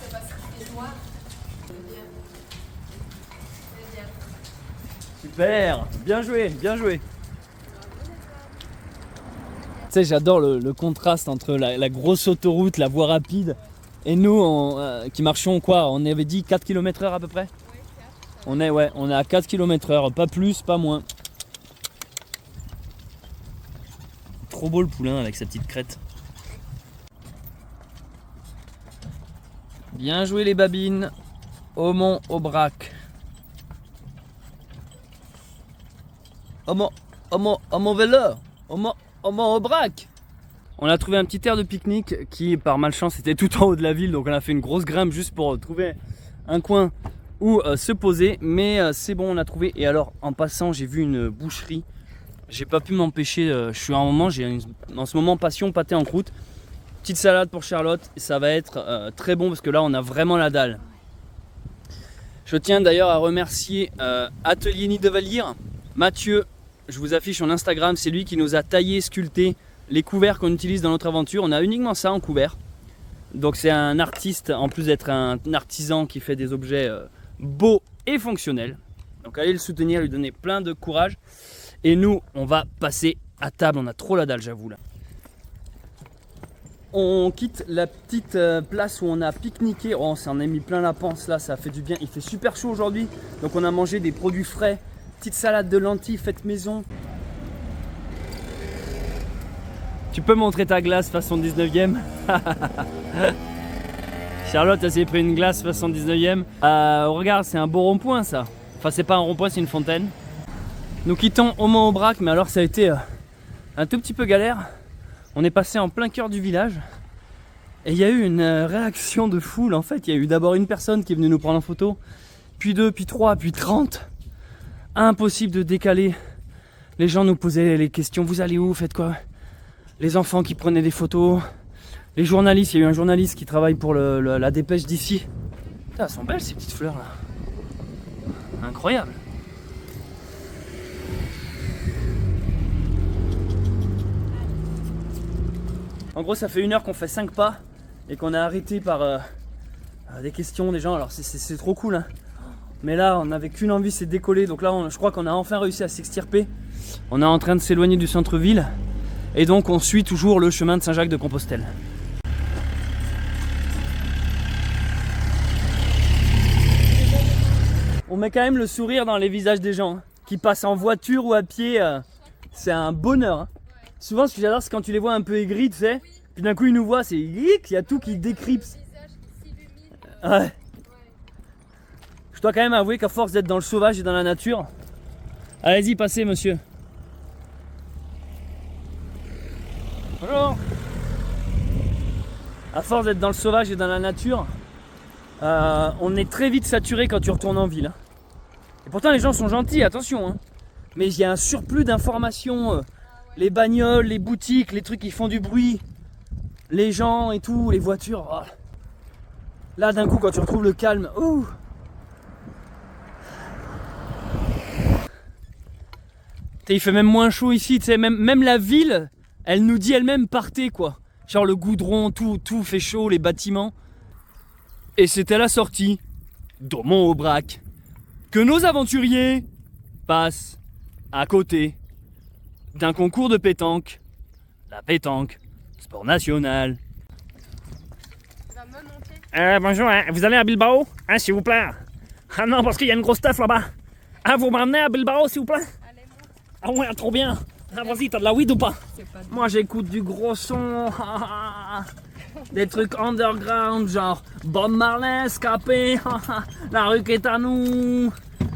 c'est parce qu'il est noir. C'est bien. C'est bien. Super. Bien joué, bien joué. Tu sais, j'adore le contraste entre la grosse autoroute, la voie rapide, et nous qui marchions quoi? On avait dit 4 km/h à peu près? On est à 4 km/h, pas plus, pas moins. Trop beau le poulain avec sa petite crête. Bien joué les babines. Au mont Aubrac. Au mont vélo. Au mont Aubrac. On a trouvé un petit terre de pique-nique qui par malchance était tout en haut de la ville. Donc on a fait une grosse grimpe juste pour trouver un coin où se poser. Mais c'est bon, on a trouvé. Et alors en passant j'ai vu une boucherie. J'ai pas pu m'empêcher, je suis à un moment, en ce moment passion pâté en croûte. Petite salade pour Charlotte, et ça va être très bon parce que là on a vraiment la dalle. Je tiens d'ailleurs à remercier Atelier Nid de Valire, Mathieu, je vous affiche son Instagram, c'est lui qui nous a taillé, sculpté les couverts qu'on utilise dans notre aventure. On a uniquement ça en couvert. Donc c'est un artiste, en plus d'être un artisan qui fait des objets beaux et fonctionnels. Donc allez le soutenir, lui donner plein de courage. Et nous, on va passer à table. On a trop la dalle, j'avoue là. On quitte la petite place où on a pique-niqué. Oh, on s'en est mis plein la panse là, ça fait du bien. Il fait super chaud aujourd'hui. Donc on a mangé des produits frais. Petite salade de lentilles faite maison. Tu peux montrer ta glace façon 19e? Charlotte, elle s'est pris une glace façon 19e. Regarde, c'est un beau rond-point ça. Enfin, c'est pas un rond-point, c'est une fontaine. Nous quittons au mont Aubrac, mais alors ça a été un tout petit peu galère. On est passé en plein cœur du village et il y a eu une réaction de foule. En fait, il y a eu d'abord une personne qui est venue nous prendre en photo, puis 2, puis 3, puis 30. Impossible de décaler. Les gens nous posaient les questions, vous allez où, faites quoi? Les enfants qui prenaient des photos, les journalistes, il y a eu un journaliste qui travaille pour la dépêche d'ici. Elles sont belles ces petites fleurs là. Incroyable. En gros, ça fait 1 heure qu'on fait 5 pas et qu'on a arrêté par des questions des gens. Alors c'est trop cool hein. Mais là on n'avait qu'une envie, c'est de décoller. Donc là je crois qu'on a enfin réussi à s'extirper. On est en train de s'éloigner du centre-ville. Et donc on suit toujours le chemin de Saint-Jacques-de-Compostelle. On met quand même le sourire dans les visages des gens hein, qui passent en voiture ou à pied. C'est un bonheur hein. Souvent ce que j'adore c'est quand tu les vois un peu aigris, tu sais. Puis d'un coup ils nous voient, c'est il y a tout qui décrypte. Ouais. Je dois quand même avouer qu'à force d'être dans le sauvage et dans la nature. Allez-y, passez monsieur. Bonjour. À force d'être dans le sauvage et dans la nature, on est très vite saturé quand tu retournes en ville. Hein. Et pourtant les gens sont gentils, attention. Hein. Mais il y a un surplus d'informations. Les bagnoles, les boutiques, les trucs qui font du bruit, les gens et tout, les voitures. Oh. Là d'un coup quand tu retrouves le calme, ouh, Il fait même moins chaud ici, tu sais, même la ville, elle nous dit elle-même partez quoi. Genre le goudron, tout fait chaud, les bâtiments. Et c'est à la sortie d'Aumont-Aubrac que nos aventuriers passent à côté d'un concours de pétanque. La pétanque, sport national. Tu vas me monter. Bonjour, hein. Vous allez à Bilbao, hein, s'il vous plaît? Ah non, parce qu'il y a une grosse teuf là-bas. Ah, vous m'emmenez à Bilbao, s'il vous plaît? Allez, monte. Ah ouais, trop bien. Ah, vas-y, t'as de la weed ou pas? C'est pas Moi j'écoute du gros son, des trucs underground genre Bob Marley, Scapé, la rue qui est à nous.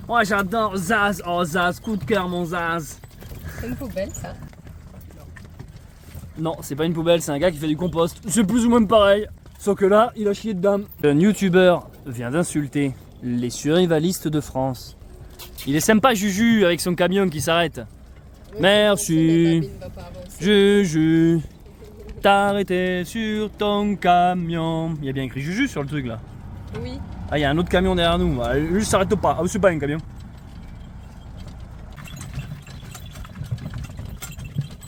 Ouais j'adore Zaz, oh Zaz, coup de cœur mon Zaz. C'est une poubelle ça. Non c'est pas une poubelle, c'est un gars qui fait du compost, c'est plus ou moins pareil. Sauf que là il a chié dedans. Un youtubeur vient d'insulter les survivalistes de France. Il est sympa Juju avec son camion qui s'arrête. Merci. Juju, t'as arrêté sur ton camion. Il y a bien écrit Juju sur le truc là. Oui. Ah, il y a un autre camion derrière nous. Lui, s'arrête pas. Ah, c'est pas un camion.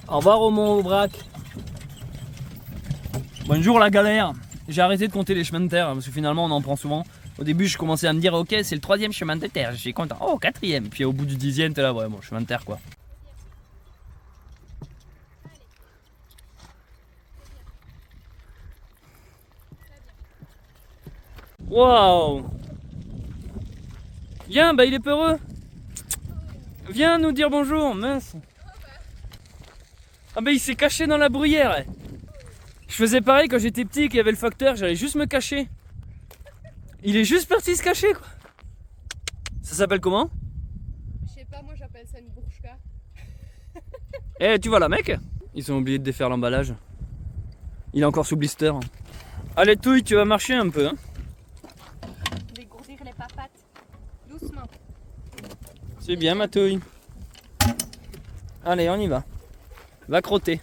Au revoir au Mont-Aubrac. Bonjour la galère. J'ai arrêté de compter les chemins de terre parce que finalement on en prend souvent. Au début, je commençais à me dire, ok, c'est le 3e chemin de terre. Je suis content. Oh, 4e. Puis au bout du 10e, t'es là, ouais, bon, chemin de terre quoi. Waouh! Viens, bah il est peureux. Viens nous dire bonjour, mince. Ah bah il s'est caché dans la bruyère. Je faisais pareil quand j'étais petit et qu'il y avait le facteur, j'allais juste me cacher. Il est juste parti se cacher quoi. Ça s'appelle comment? Je sais pas, moi j'appelle ça une bourchka. Eh tu vois là mec? Ils ont oublié de défaire l'emballage. Il est encore sous blister. Allez Touille, tu vas marcher un peu hein. Dégourdir les papates. Doucement. C'est bien ma Touille. Allez on y va. Va crotter.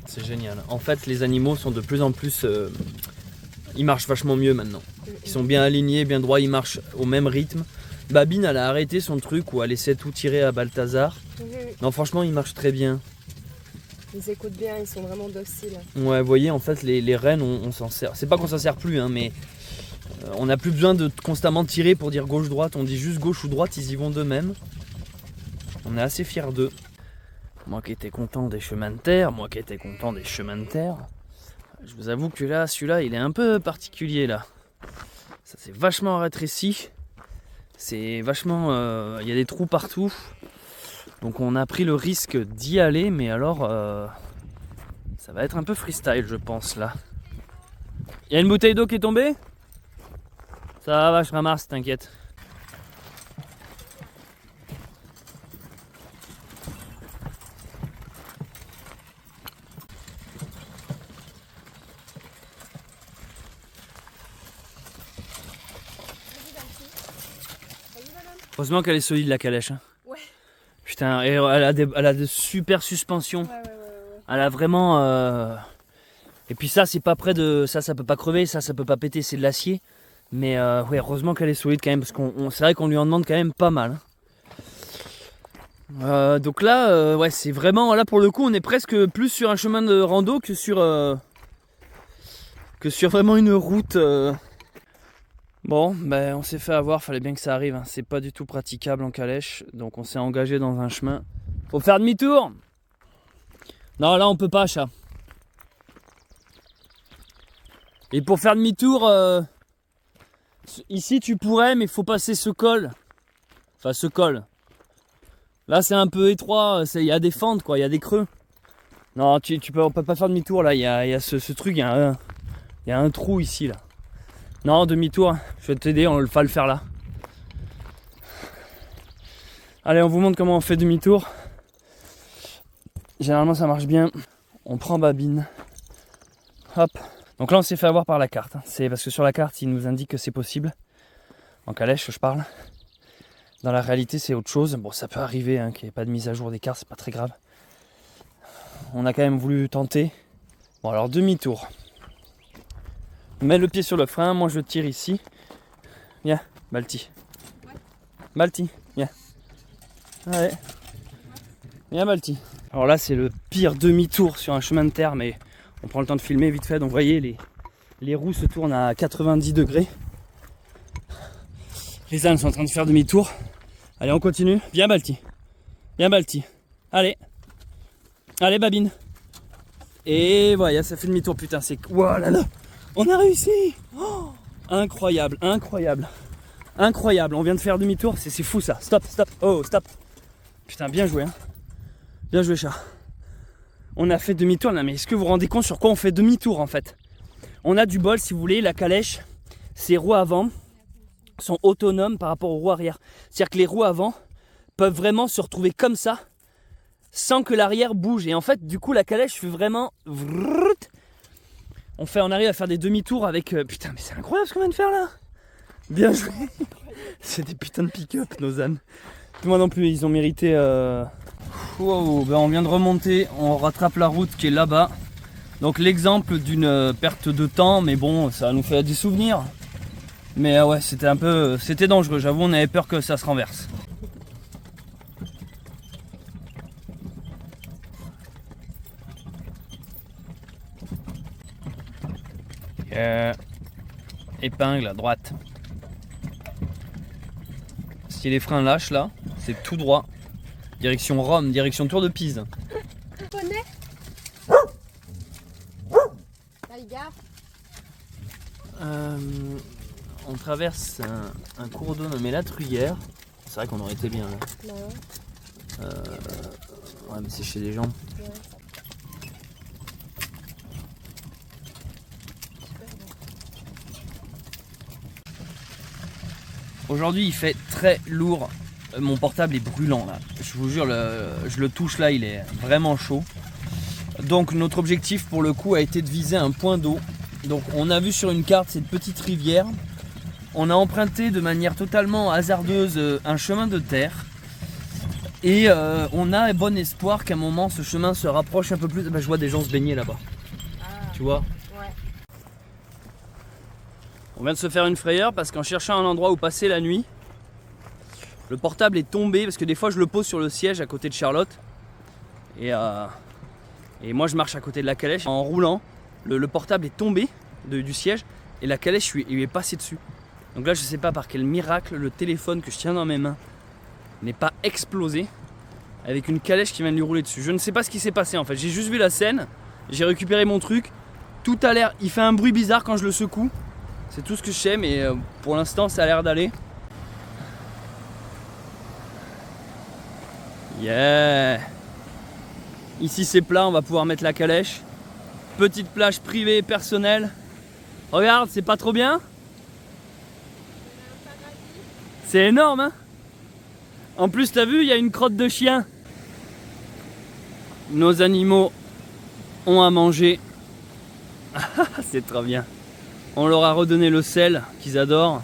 C'est génial. En fait, les animaux sont de plus en plus... ils marchent vachement mieux maintenant. Ils sont bien alignés, bien droits, ils marchent au même rythme. Babine, elle a arrêté son truc où elle essaie de tout tirer à Balthazar. Non, franchement, ils marchent très bien. Ils écoutent bien, ils sont vraiment dociles. Ouais, vous voyez, en fait, les rennes, on s'en sert. C'est pas qu'on s'en sert plus, hein, mais on n'a plus besoin de constamment tirer pour dire gauche-droite. On dit juste gauche ou droite, ils y vont d'eux-mêmes. On est assez fiers d'eux. Moi qui étais content des chemins de terre, je vous avoue que là, celui-là, il est un peu particulier là. Ça s'est vachement rétréci. C'est vachement... il y a des trous partout. Donc on a pris le risque d'y aller, mais alors... ça va être un peu freestyle, je pense, là. Il y a une bouteille d'eau qui est tombée? Ça va, je ramasse, t'inquiète. Heureusement qu'elle est solide la calèche. Hein. Ouais. Putain, et elle a de super suspensions. Ouais. Elle a vraiment... Et puis ça, c'est pas près de... Ça peut pas crever, ça peut pas péter, c'est de l'acier. Mais ouais, heureusement qu'elle est solide quand même, parce qu'on c'est vrai qu'on lui en demande quand même pas mal. Hein. Donc là, ouais, c'est vraiment... Là, pour le coup, on est presque plus sur un chemin de rando que sur vraiment une route... Bon, ben on s'est fait avoir, fallait bien que ça arrive, hein. C'est pas du tout praticable en calèche, donc on s'est engagé dans un chemin. Faut faire demi-tour. Non, là on peut pas, chat. Et pour faire demi-tour, ici tu pourrais, mais il faut passer ce col. Enfin ce col. Là c'est un peu étroit, il y a des fentes quoi, il y a des creux. Non, on peut pas faire demi-tour là, il y a ce truc, il y a un trou ici là. Non, demi-tour, je vais t'aider, on va le faire là. Allez, on vous montre comment on fait demi-tour. Généralement ça marche bien. On prend Babine. Hop. Donc là on s'est fait avoir par la carte. C'est parce que sur la carte il nous indique que c'est possible. En calèche je parle. Dans la réalité, c'est autre chose. Bon, ça peut arriver hein, qu'il n'y ait pas de mise à jour d'écart, c'est pas très grave. On a quand même voulu tenter. Bon, alors demi-tour. Mets le pied sur le frein, moi je tire ici. Viens, Balti. Balti, viens. Allez. Viens, Balti. Alors là, c'est le pire demi-tour sur un chemin de terre, mais on prend le temps de filmer vite fait. Donc, vous voyez, les roues se tournent à 90 degrés. Les ânes sont en train de faire demi-tour. Allez, on continue. Viens, Balti. Viens, Balti. Allez. Allez, Babine. Et voilà, ça fait demi-tour. Putain, c'est... Wow là là. On a réussi. Oh, incroyable, incroyable. Incroyable. On vient de faire demi-tour. C'est fou, ça. Stop, stop. Oh, stop. Putain, bien joué, hein. Bien joué, chat. On a fait demi-tour. Non, mais est-ce que vous vous rendez compte sur quoi on fait demi-tour, en fait? On a du bol, si vous voulez. La calèche, ses roues avant sont autonomes par rapport aux roues arrière. C'est-à-dire que les roues avant peuvent vraiment se retrouver comme ça sans que l'arrière bouge. Et en fait, du coup, la calèche fait vraiment... On arrive à faire des demi-tours avec... Putain, mais c'est incroyable ce qu'on vient de faire là. Bien joué. C'est des putains de pick-up, nos ânes. Moi non plus, ils ont mérité... Wow, ben on vient de remonter, on rattrape la route qui est là-bas. Donc l'exemple d'une perte de temps, mais bon, ça nous fait des souvenirs. Mais ouais, c'était un peu... C'était dangereux, j'avoue, on avait peur que ça se renverse. Épingle à droite. Si les freins lâchent là, c'est tout droit. Direction Rome, direction Tour de Pise. Poney. Taïga. On traverse un cours d'eau nommé la Truyère. C'est vrai qu'on aurait été bien là. Non. Ouais, mais c'est chez les gens. Ouais. Aujourd'hui, il fait très lourd. Mon portable est brûlant là. Je vous jure, je le touche là, il est vraiment chaud. Donc notre objectif pour le coup a été de viser un point d'eau. Donc on a vu sur une carte cette petite rivière. On a emprunté de manière totalement hasardeuse un chemin de terre. Et on a bon espoir qu'à un moment ce chemin se rapproche un peu plus. Bah, je vois des gens se baigner là-bas. Ah. Tu vois? Ouais. On vient de se faire une frayeur parce qu'en cherchant un endroit où passer la nuit, le portable est tombé parce que des fois je le pose sur le siège à côté de Charlotte. Et moi je marche à côté de la calèche. En roulant, le portable est tombé du siège et la calèche il lui est passé dessus. Donc là je sais pas par quel miracle le téléphone que je tiens dans mes mains n'est pas explosé avec une calèche qui vient de lui rouler dessus. Je ne sais pas ce qui s'est passé en fait. J'ai juste vu la scène, j'ai récupéré mon truc. Tout a l'air, il fait un bruit bizarre quand je le secoue. C'est tout ce que je sais, mais pour l'instant ça a l'air d'aller. Yeah. Ici c'est plat, on va pouvoir mettre la calèche. Petite plage privée personnelle. Regarde, c'est pas trop bien? C'est énorme, hein? En plus, t'as vu, il y a une crotte de chien. Nos animaux ont à manger. C'est trop bien. On leur a redonné le sel qu'ils adorent.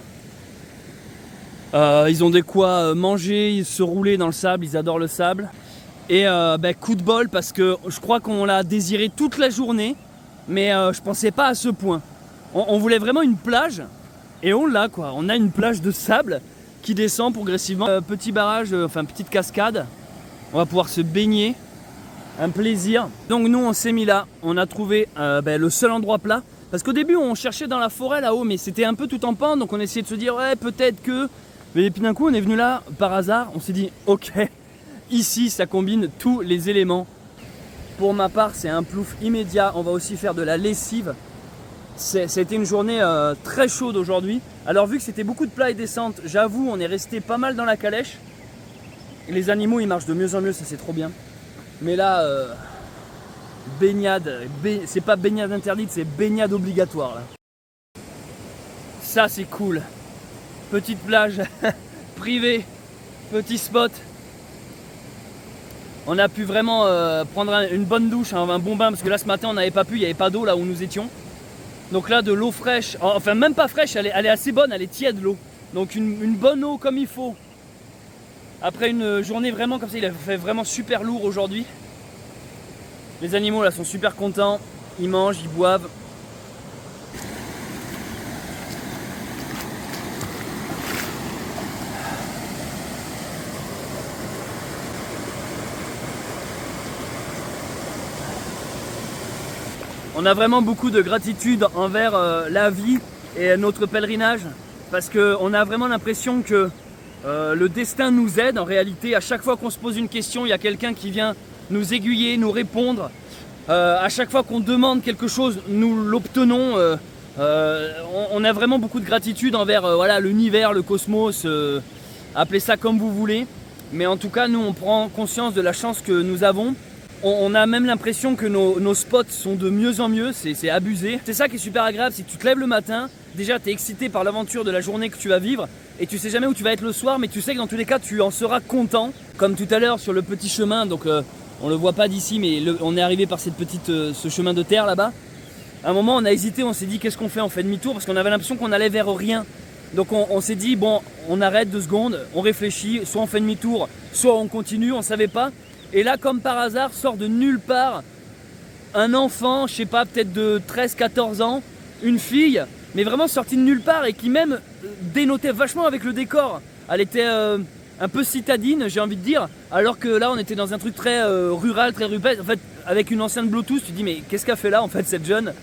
Ils ont de quoi manger, se rouler dans le sable, ils adorent le sable. Et coup de bol parce que je crois qu'on l'a désiré toute la journée, mais je pensais pas à ce point. On voulait vraiment une plage et on l'a quoi. On a une plage de sable qui descend progressivement. Petit barrage, enfin petite cascade. On va pouvoir se baigner. Un plaisir. Donc nous on s'est mis là. On a trouvé le seul endroit plat. Parce qu'au début on cherchait dans la forêt là-haut, mais c'était un peu tout en pente. Donc on essayait de se dire ouais peut-être que... Mais puis d'un coup on est venu là par hasard. On s'est dit ok, ici ça combine tous les éléments. Pour ma part c'est un plouf immédiat. On va aussi faire de la lessive. C'était une journée très chaude aujourd'hui. Alors vu que c'était beaucoup de plats et descentes, j'avoue on est resté pas mal dans la calèche. Et les animaux ils marchent de mieux en mieux, ça c'est trop bien. Mais là, baignade, c'est pas baignade interdite, c'est baignade obligatoire là. Ça c'est cool. Petite plage privée, petit spot. On a pu vraiment prendre une bonne douche, un bon bain, parce que là ce matin on n'avait pas pu, il n'y avait pas d'eau là où nous étions. Donc là de l'eau fraîche, enfin même pas fraîche, elle est assez bonne, elle est tiède l'eau. Donc une bonne eau comme il faut. Après une journée vraiment comme ça, il a fait vraiment super lourd aujourd'hui. Les animaux là sont super contents, ils mangent, ils boivent. On a vraiment beaucoup de gratitude envers la vie et notre pèlerinage parce qu'on a vraiment l'impression que le destin nous aide en réalité. À chaque fois qu'on se pose une question, il y a quelqu'un qui vient nous aiguiller, nous répondre. À chaque fois qu'on demande quelque chose, nous l'obtenons. On a vraiment beaucoup de gratitude envers voilà, l'univers, le cosmos, appelez ça comme vous voulez. Mais en tout cas, nous, on prend conscience de la chance que nous avons. On a même l'impression que nos spots sont de mieux en mieux, c'est abusé. C'est ça qui est super agréable, c'est que tu te lèves le matin, déjà tu es excité par l'aventure de la journée que tu vas vivre et tu sais jamais où tu vas être le soir, mais tu sais que dans tous les cas tu en seras content. Comme tout à l'heure sur le petit chemin, donc on le voit pas d'ici, mais on est arrivé par ce chemin de terre là-bas. À un moment on a hésité, on s'est dit qu'est-ce qu'on fait, on fait demi-tour parce qu'on avait l'impression qu'on allait vers rien. Donc on s'est dit bon, on arrête 2 secondes, on réfléchit, soit on fait demi-tour, soit on continue, on savait pas. Et là, comme par hasard, sort de nulle part un enfant, je sais pas, peut-être de 13-14 ans, une fille, mais vraiment sortie de nulle part et qui même dénotait vachement avec le décor. Elle était un peu citadine, j'ai envie de dire, alors que là, on était dans un truc très rural, très rupestre. En fait, avec une enceinte Bluetooth, tu te dis, mais qu'est-ce qu'elle fait là, en fait, cette jeune?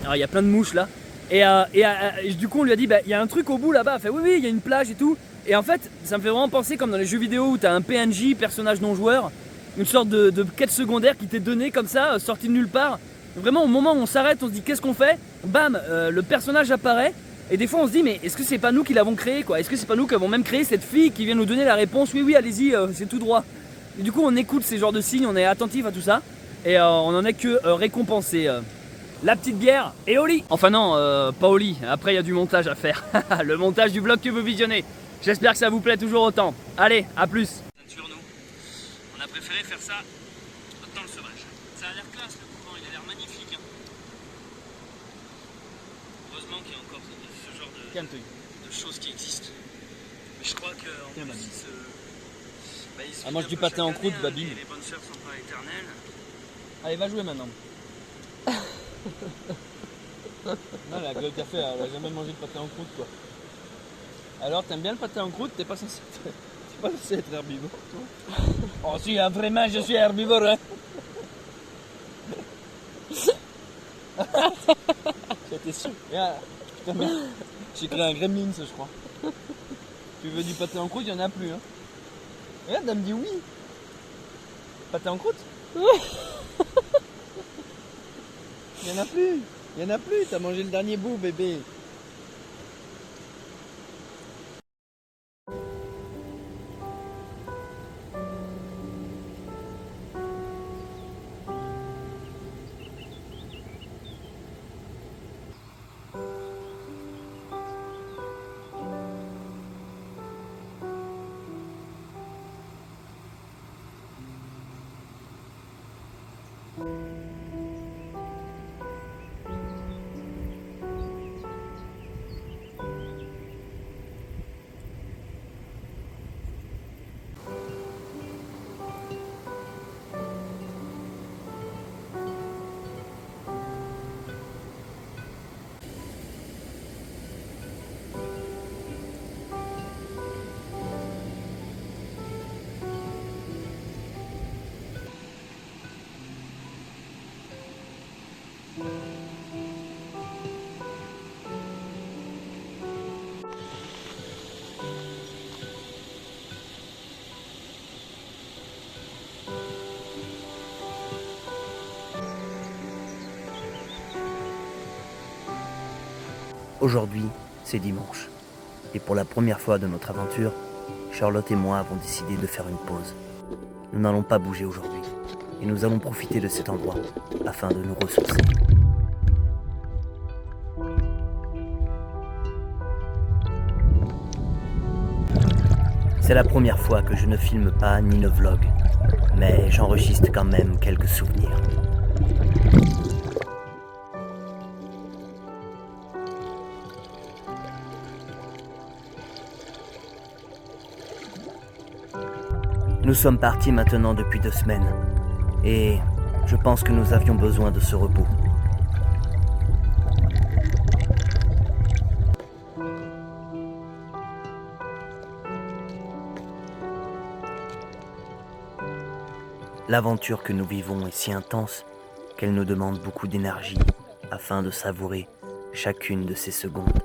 Alors, il y a plein de mouches là. Et du coup, on lui a dit, bah, il y a un truc au bout là-bas. Elle fait, oui, il y a une plage et tout. Et en fait, ça me fait vraiment penser comme dans les jeux vidéo où tu as un PNJ, personnage non joueur, une sorte de quête secondaire qui t'est donnée comme ça, sortie de nulle part. Vraiment au moment où on s'arrête, on se dit qu'est-ce qu'on fait, bam, le personnage apparaît. Et des fois on se dit mais est-ce que c'est pas nous qui l'avons créé quoi? Est-ce que c'est pas nous qui avons même créé cette fille qui vient nous donner la réponse? Oui allez-y, c'est tout droit. Et du coup on écoute ces genres de signes, on est attentif à tout ça. Et on en est que récompensé. La petite bière et au lit. Enfin non, pas au lit, après il y a du montage à faire. Le montage du vlog que vous visionnez. J'espère que ça vous plaît toujours autant. Allez, à plus. Sur nous. On a préféré faire ça dans le sauvage. Ça a l'air classe le couvent, il a l'air magnifique. Hein. Heureusement qu'il y a encore ce genre de choses qui existent. Mais je crois qu'en plus, il mange du pâté en croûte, Babi. Les bonnes sœurs sont pas éternelles. Allez, va jouer maintenant. Non, la gueule café, elle a jamais mangé de pâté en croûte quoi. Alors, t'aimes bien le pâté en croûte? T'es pas censé être herbivore, toi? Oh si, hein, vraiment, je suis herbivore, hein. J'étais sûr. Putain, mais j'ai créé un gremlins, je crois. Tu veux du pâté en croûte? Il y en a plus, hein. Regarde, elle me dit oui. Pâté en croûte? Il y en a plus. Il y en a plus. T'as mangé le dernier bout, bébé. Aujourd'hui, c'est dimanche. Et pour la première fois de notre aventure, Charlotte et moi avons décidé de faire une pause. Nous n'allons pas bouger aujourd'hui. Et nous allons profiter de cet endroit afin de nous ressourcer. C'est la première fois que je ne filme pas ni ne vlog. Mais j'enregistre quand même quelques souvenirs. Nous sommes partis maintenant depuis 2 semaines. Et je pense que nous avions besoin de ce repos. L'aventure que nous vivons est si intense qu'elle nous demande beaucoup d'énergie afin de savourer chacune de ces secondes.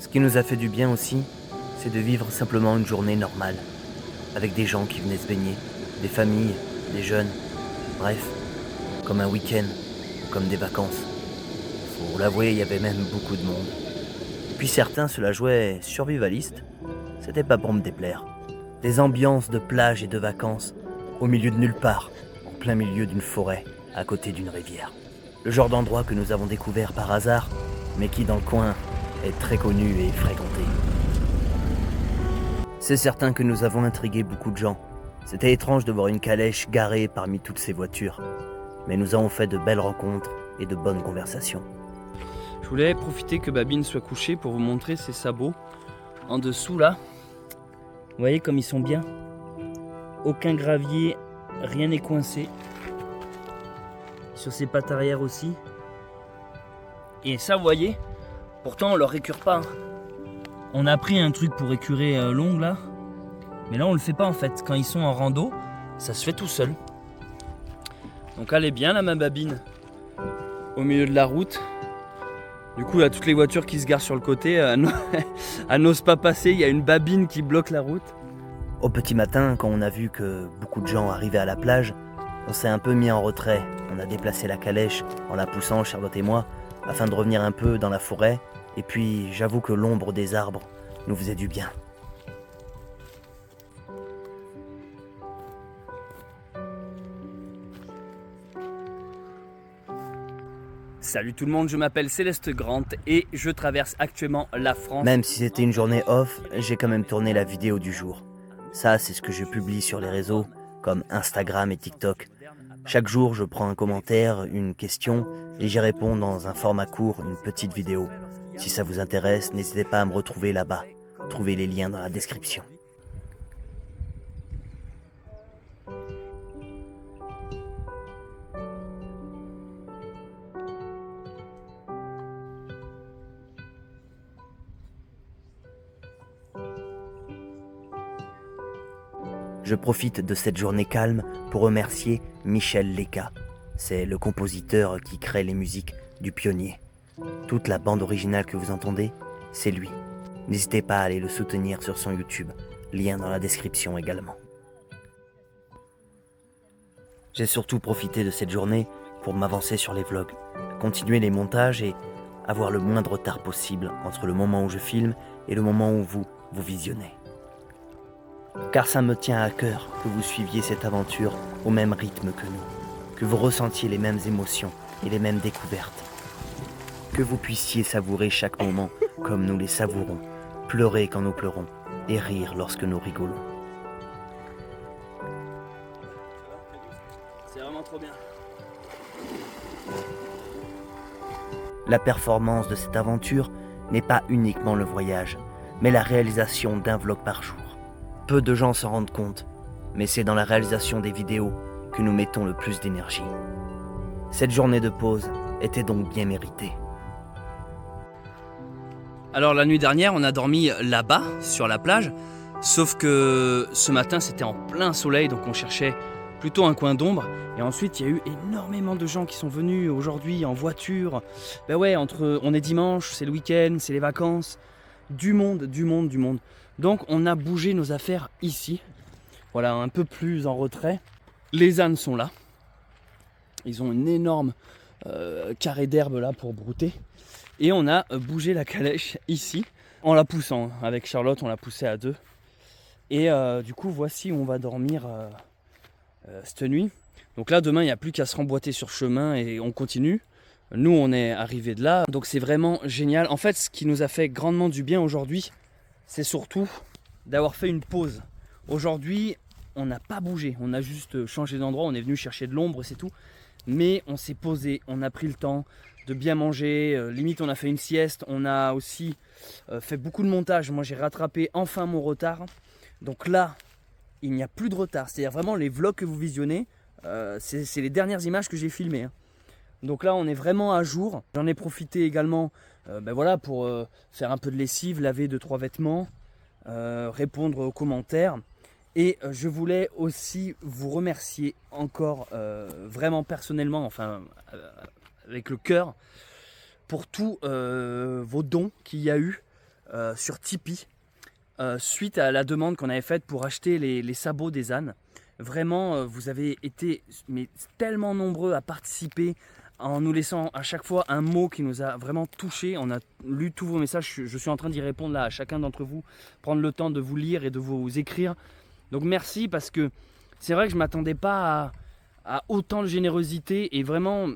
Ce qui nous a fait du bien aussi, c'est de vivre simplement une journée normale, avec des gens qui venaient se baigner, des familles, des jeunes, bref, comme un week-end, comme des vacances. Faut l'avouer, il y avait même beaucoup de monde. Puis certains se la jouaient survivaliste, c'était pas pour me déplaire. Des ambiances de plage et de vacances, au milieu de nulle part, en plein milieu d'une forêt, à côté d'une rivière. Le genre d'endroit que nous avons découvert par hasard, mais qui dans le coin est très connu et fréquenté. C'est certain que nous avons intrigué beaucoup de gens. C'était étrange de voir une calèche garée parmi toutes ces voitures. Mais nous avons fait de belles rencontres et de bonnes conversations. Je voulais profiter que Babine soit couchée pour vous montrer ses sabots. En dessous là, vous voyez comme ils sont bien. Aucun gravier, rien n'est coincé. Sur ses pattes arrière aussi. Et ça vous voyez, pourtant on leur récure pas. On a pris un truc pour récurer l'ongle là. Mais là on le fait pas en fait. Quand ils sont en rando, ça se fait tout seul. Donc elle est bien là ma Babine. Au milieu de la route. Du coup là toutes les voitures qui se garent sur le côté, elles n'osent pas passer. Il y a une babine qui bloque la route. Au petit matin, quand on a vu que beaucoup de gens arrivaient à la plage, on s'est un peu mis en retrait. On a déplacé la calèche en la poussant, Charlotte et moi, afin de revenir un peu dans la forêt. Et puis, j'avoue que l'ombre des arbres nous faisait du bien. Salut tout le monde, je m'appelle Céleste Grant et je traverse actuellement la France. Même si c'était une journée off, j'ai quand même tourné la vidéo du jour. Ça, c'est ce que je publie sur les réseaux, comme Instagram et TikTok. Chaque jour, je prends un commentaire, une question, et j'y réponds dans un format court, une petite vidéo. Si ça vous intéresse, n'hésitez pas à me retrouver là-bas. Trouvez les liens dans la description. Je profite de cette journée calme pour remercier Michel Leka. C'est le compositeur qui crée les musiques du Pionnier. Toute la bande originale que vous entendez, c'est lui. N'hésitez pas à aller le soutenir sur son YouTube. Lien dans la description également. J'ai surtout profité de cette journée pour m'avancer sur les vlogs, continuer les montages et avoir le moindre retard possible entre le moment où je filme et le moment où vous visionnez. Car ça me tient à cœur que vous suiviez cette aventure au même rythme que nous, que vous ressentiez les mêmes émotions et les mêmes découvertes, que vous puissiez savourer chaque moment comme nous les savourons, pleurer quand nous pleurons et rire lorsque nous rigolons. C'est vraiment trop bien. La performance de cette aventure n'est pas uniquement le voyage, mais la réalisation d'un vlog par jour. Peu de gens s'en rendent compte, mais c'est dans la réalisation des vidéos que nous mettons le plus d'énergie. Cette journée de pause était donc bien méritée. Alors la nuit dernière, on a dormi là-bas, sur la plage, sauf que ce matin, c'était en plein soleil, donc on cherchait plutôt un coin d'ombre. Et ensuite, il y a eu énormément de gens qui sont venus aujourd'hui en voiture. Ben ouais, on est dimanche, c'est le week-end, c'est les vacances. Du monde. Donc on a bougé nos affaires ici. Voilà, un peu plus en retrait. Les ânes sont là. Ils ont une énorme carrés d'herbe là pour brouter. Et on a bougé la calèche ici en la poussant. Avec Charlotte, on l'a poussée à 2. Et du coup, voici où on va dormir cette nuit. Donc là, demain, il n'y a plus qu'à se remboîter sur chemin et on continue. Nous, on est arrivé de là. Donc c'est vraiment génial. En fait, ce qui nous a fait grandement du bien aujourd'hui, c'est surtout d'avoir fait une pause. Aujourd'hui, on n'a pas bougé. On a juste changé d'endroit. On est venu chercher de l'ombre, c'est tout. Mais on s'est posé. On a pris le temps de bien manger. Limite, on a fait une sieste. On a aussi fait beaucoup de montage. Moi, j'ai rattrapé enfin mon retard. Donc là, il n'y a plus de retard. C'est-à-dire vraiment les vlogs que vous visionnez, c'est les dernières images que j'ai filmées. Hein. Donc là, on est vraiment à jour. J'en ai profité également voilà, pour faire un peu de lessive, laver 2-3 vêtements, répondre aux commentaires. Et je voulais aussi vous remercier encore vraiment personnellement, enfin avec le cœur, pour tous vos dons qu'il y a eu sur Tipeee. Suite à la demande qu'on avait faite pour acheter les sabots des ânes. Vraiment, vous avez été tellement nombreux à participer en nous laissant à chaque fois un mot qui nous a vraiment touchés. On a lu tous vos messages, je suis en train d'y répondre là à chacun d'entre vous, prendre le temps de vous lire et de vous écrire. Donc merci, parce que c'est vrai que je ne m'attendais pas à autant de générosité, et vraiment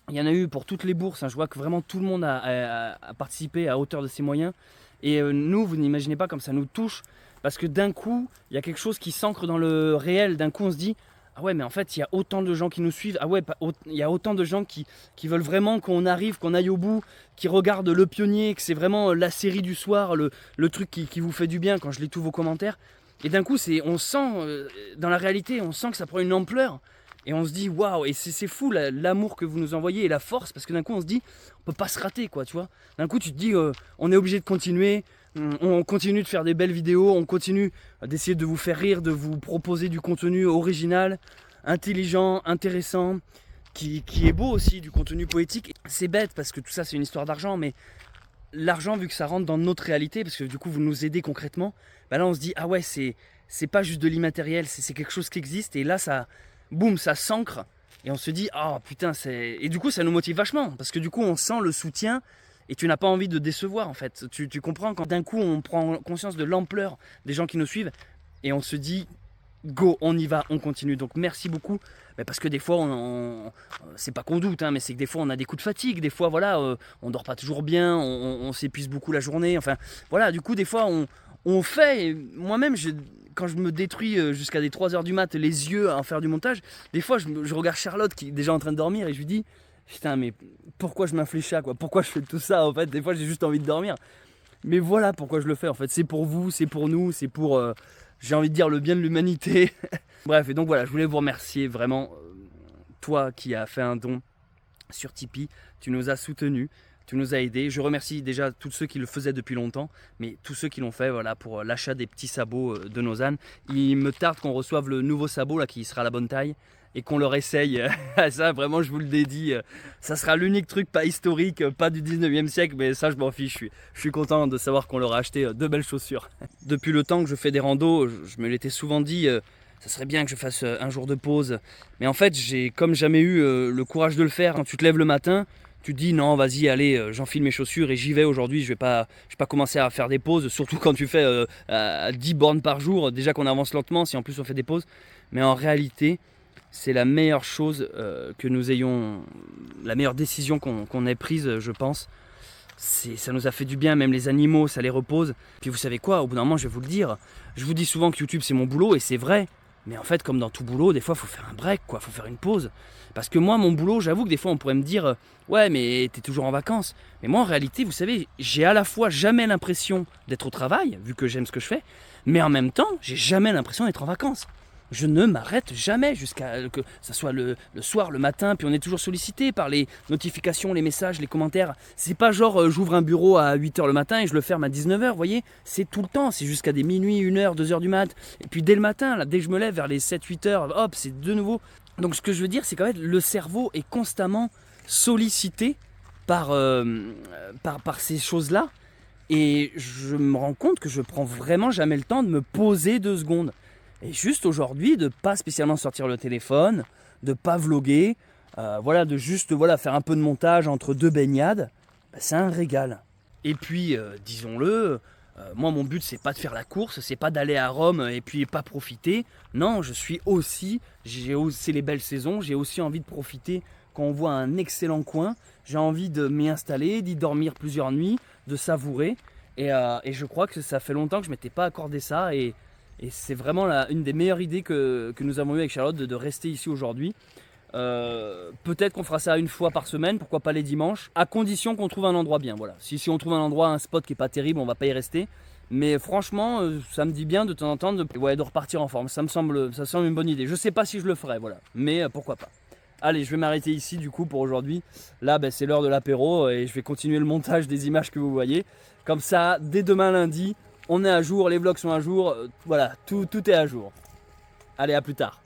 il y en a eu pour toutes les bourses. Hein. Je vois que vraiment tout le monde a participé à hauteur de ses moyens. Et nous, vous n'imaginez pas comme ça nous touche, parce que d'un coup, il y a quelque chose qui s'ancre dans le réel. D'un coup, on se dit, ah ouais, mais en fait, il y a autant de gens qui nous suivent. Ah ouais, il y a autant de gens qui veulent vraiment qu'on arrive, qu'on aille au bout, qui regardent Le Pionnier, que c'est vraiment la série du soir, le truc qui vous fait du bien quand je lis tous vos commentaires. Et d'un coup, on sent, dans la réalité, on sent que ça prend une ampleur. Et on se dit, waouh, et c'est fou l'amour que vous nous envoyez et la force, parce que d'un coup, on se dit, on peut pas se rater, quoi, tu vois. D'un coup, tu te dis, on est obligé de continuer, on continue de faire des belles vidéos, on continue d'essayer de vous faire rire, de vous proposer du contenu original, intelligent, intéressant, qui est beau aussi, du contenu poétique. C'est bête, parce que tout ça, c'est une histoire d'argent, mais l'argent, vu que ça rentre dans notre réalité, parce que du coup, vous nous aidez concrètement, bah là, on se dit, ah ouais, c'est pas juste de l'immatériel, c'est quelque chose qui existe, et là, ça... boum, ça s'ancre et on se dit, ah putain, c'est... Et du coup, ça nous motive vachement, parce que du coup, on sent le soutien et tu n'as pas envie de décevoir, en fait. Tu comprends quand d'un coup, on prend conscience de l'ampleur des gens qui nous suivent et on se dit, go, on y va, on continue. Donc merci beaucoup, parce que des fois, c'est pas qu'on doute, hein, mais c'est que des fois, on a des coups de fatigue, des fois, voilà, on dort pas toujours bien, on s'épuise beaucoup la journée, enfin, voilà, du coup, des fois, on fait, et moi-même, quand je me détruis jusqu'à des 3h du mat les yeux à en faire du montage, des fois je regarde Charlotte qui est déjà en train de dormir et je lui dis, putain, mais pourquoi je m'inflige ça, quoi? Pourquoi je fais tout ça, en fait? Des fois j'ai juste envie de dormir, mais voilà pourquoi je le fais, en fait. C'est pour vous, c'est pour nous, c'est pour j'ai envie de dire le bien de l'humanité. Bref, et donc voilà, je voulais vous remercier vraiment, toi qui as fait un don sur Tipeee, tu nous as soutenus, tu nous as aidés. Je remercie déjà tous ceux qui le faisaient depuis longtemps, mais tous ceux qui l'ont fait, voilà, pour l'achat des petits sabots de nos ânes. Il me tarde qu'on reçoive le nouveau sabot là, qui sera à la bonne taille, et qu'on leur essaye. Ça, vraiment, je vous le dédie. Ça sera l'unique truc pas historique, pas du 19e siècle, mais ça, je m'en fiche. Je suis content de savoir qu'on leur a acheté de belles chaussures. Depuis le temps que je fais des randos, je me l'étais souvent dit, ça serait bien que je fasse un jour de pause. Mais en fait, j'ai comme jamais eu le courage de le faire. Quand tu te lèves le matin, tu te dis non, vas-y, allez, j'enfile mes chaussures et j'y vais aujourd'hui. Je vais pas commencer à faire des pauses, surtout quand tu fais 10 bornes par jour. Déjà qu'on avance lentement, si en plus on fait des pauses. Mais en réalité, c'est la meilleure chose que nous ayons, la meilleure décision qu'on ait prise, je pense. Ça nous a fait du bien, même les animaux, ça les repose. Puis vous savez quoi, au bout d'un moment, je vais vous le dire. Je vous dis souvent que YouTube, c'est mon boulot, et c'est vrai. Mais en fait, comme dans tout boulot, des fois, il faut faire un break, quoi. Il faut faire une pause. Parce que moi, mon boulot, j'avoue que des fois, on pourrait me dire « Ouais, mais t'es toujours en vacances. » Mais moi, en réalité, vous savez, j'ai à la fois jamais l'impression d'être au travail, vu que j'aime ce que je fais, mais en même temps, j'ai jamais l'impression d'être en vacances. Je ne m'arrête jamais jusqu'à que ça soit le soir, le matin, puis on est toujours sollicité par les notifications, les messages, les commentaires. C'est pas genre j'ouvre un bureau à 8h le matin et je le ferme à 19h, vous voyez. C'est tout le temps, c'est jusqu'à des minuit, 1h, 2h du mat. Et puis dès le matin, là, dès que je me lève vers les 7-8h, hop, c'est de nouveau. Donc ce que je veux dire, c'est qu'en fait, le cerveau est constamment sollicité par ces choses-là. Et je me rends compte que je prends vraiment jamais le temps de me poser 2 secondes. Et juste aujourd'hui, de ne pas spécialement sortir le téléphone, de ne pas vloguer, Voilà, de juste faire un peu de montage entre 2 baignades, c'est un régal. Et puis, disons-le, moi mon but c'est pas de faire la course, c'est pas d'aller à Rome et puis pas profiter. Non, c'est les belles saisons, j'ai aussi envie de profiter quand on voit un excellent coin. J'ai envie de m'y installer, d'y dormir plusieurs nuits, de savourer. Et je crois que ça fait longtemps que je m'étais pas accordé ça. Et c'est vraiment une des meilleures idées que nous avons eues avec Charlotte de rester ici aujourd'hui. Peut-être qu'on fera ça une fois par semaine, pourquoi pas les dimanches, à condition qu'on trouve un endroit bien. Voilà. Si on trouve un spot qui est pas terrible, on va pas y rester. Mais franchement, ça me dit bien de temps en temps de repartir en forme. Ça me semble une bonne idée. Je sais pas si je le ferai, voilà. Mais pourquoi pas. Allez, je vais m'arrêter ici du coup pour aujourd'hui. Là, c'est l'heure de l'apéro et je vais continuer le montage des images que vous voyez. Comme ça, dès demain lundi, on est à jour, les vlogs sont à jour. Voilà, tout est à jour. Allez, à plus tard.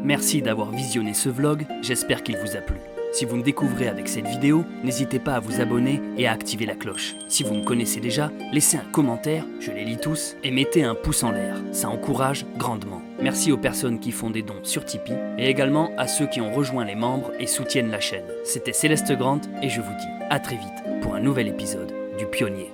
Merci d'avoir visionné ce vlog, j'espère qu'il vous a plu. Si vous me découvrez avec cette vidéo, n'hésitez pas à vous abonner et à activer la cloche. Si vous me connaissez déjà, laissez un commentaire, je les lis tous, et mettez un pouce en l'air, ça encourage grandement. Merci aux personnes qui font des dons sur Tipeee, et également à ceux qui ont rejoint les membres et soutiennent la chaîne. C'était Céleste Grant, et je vous dis à très vite pour un nouvel épisode du Pionnier.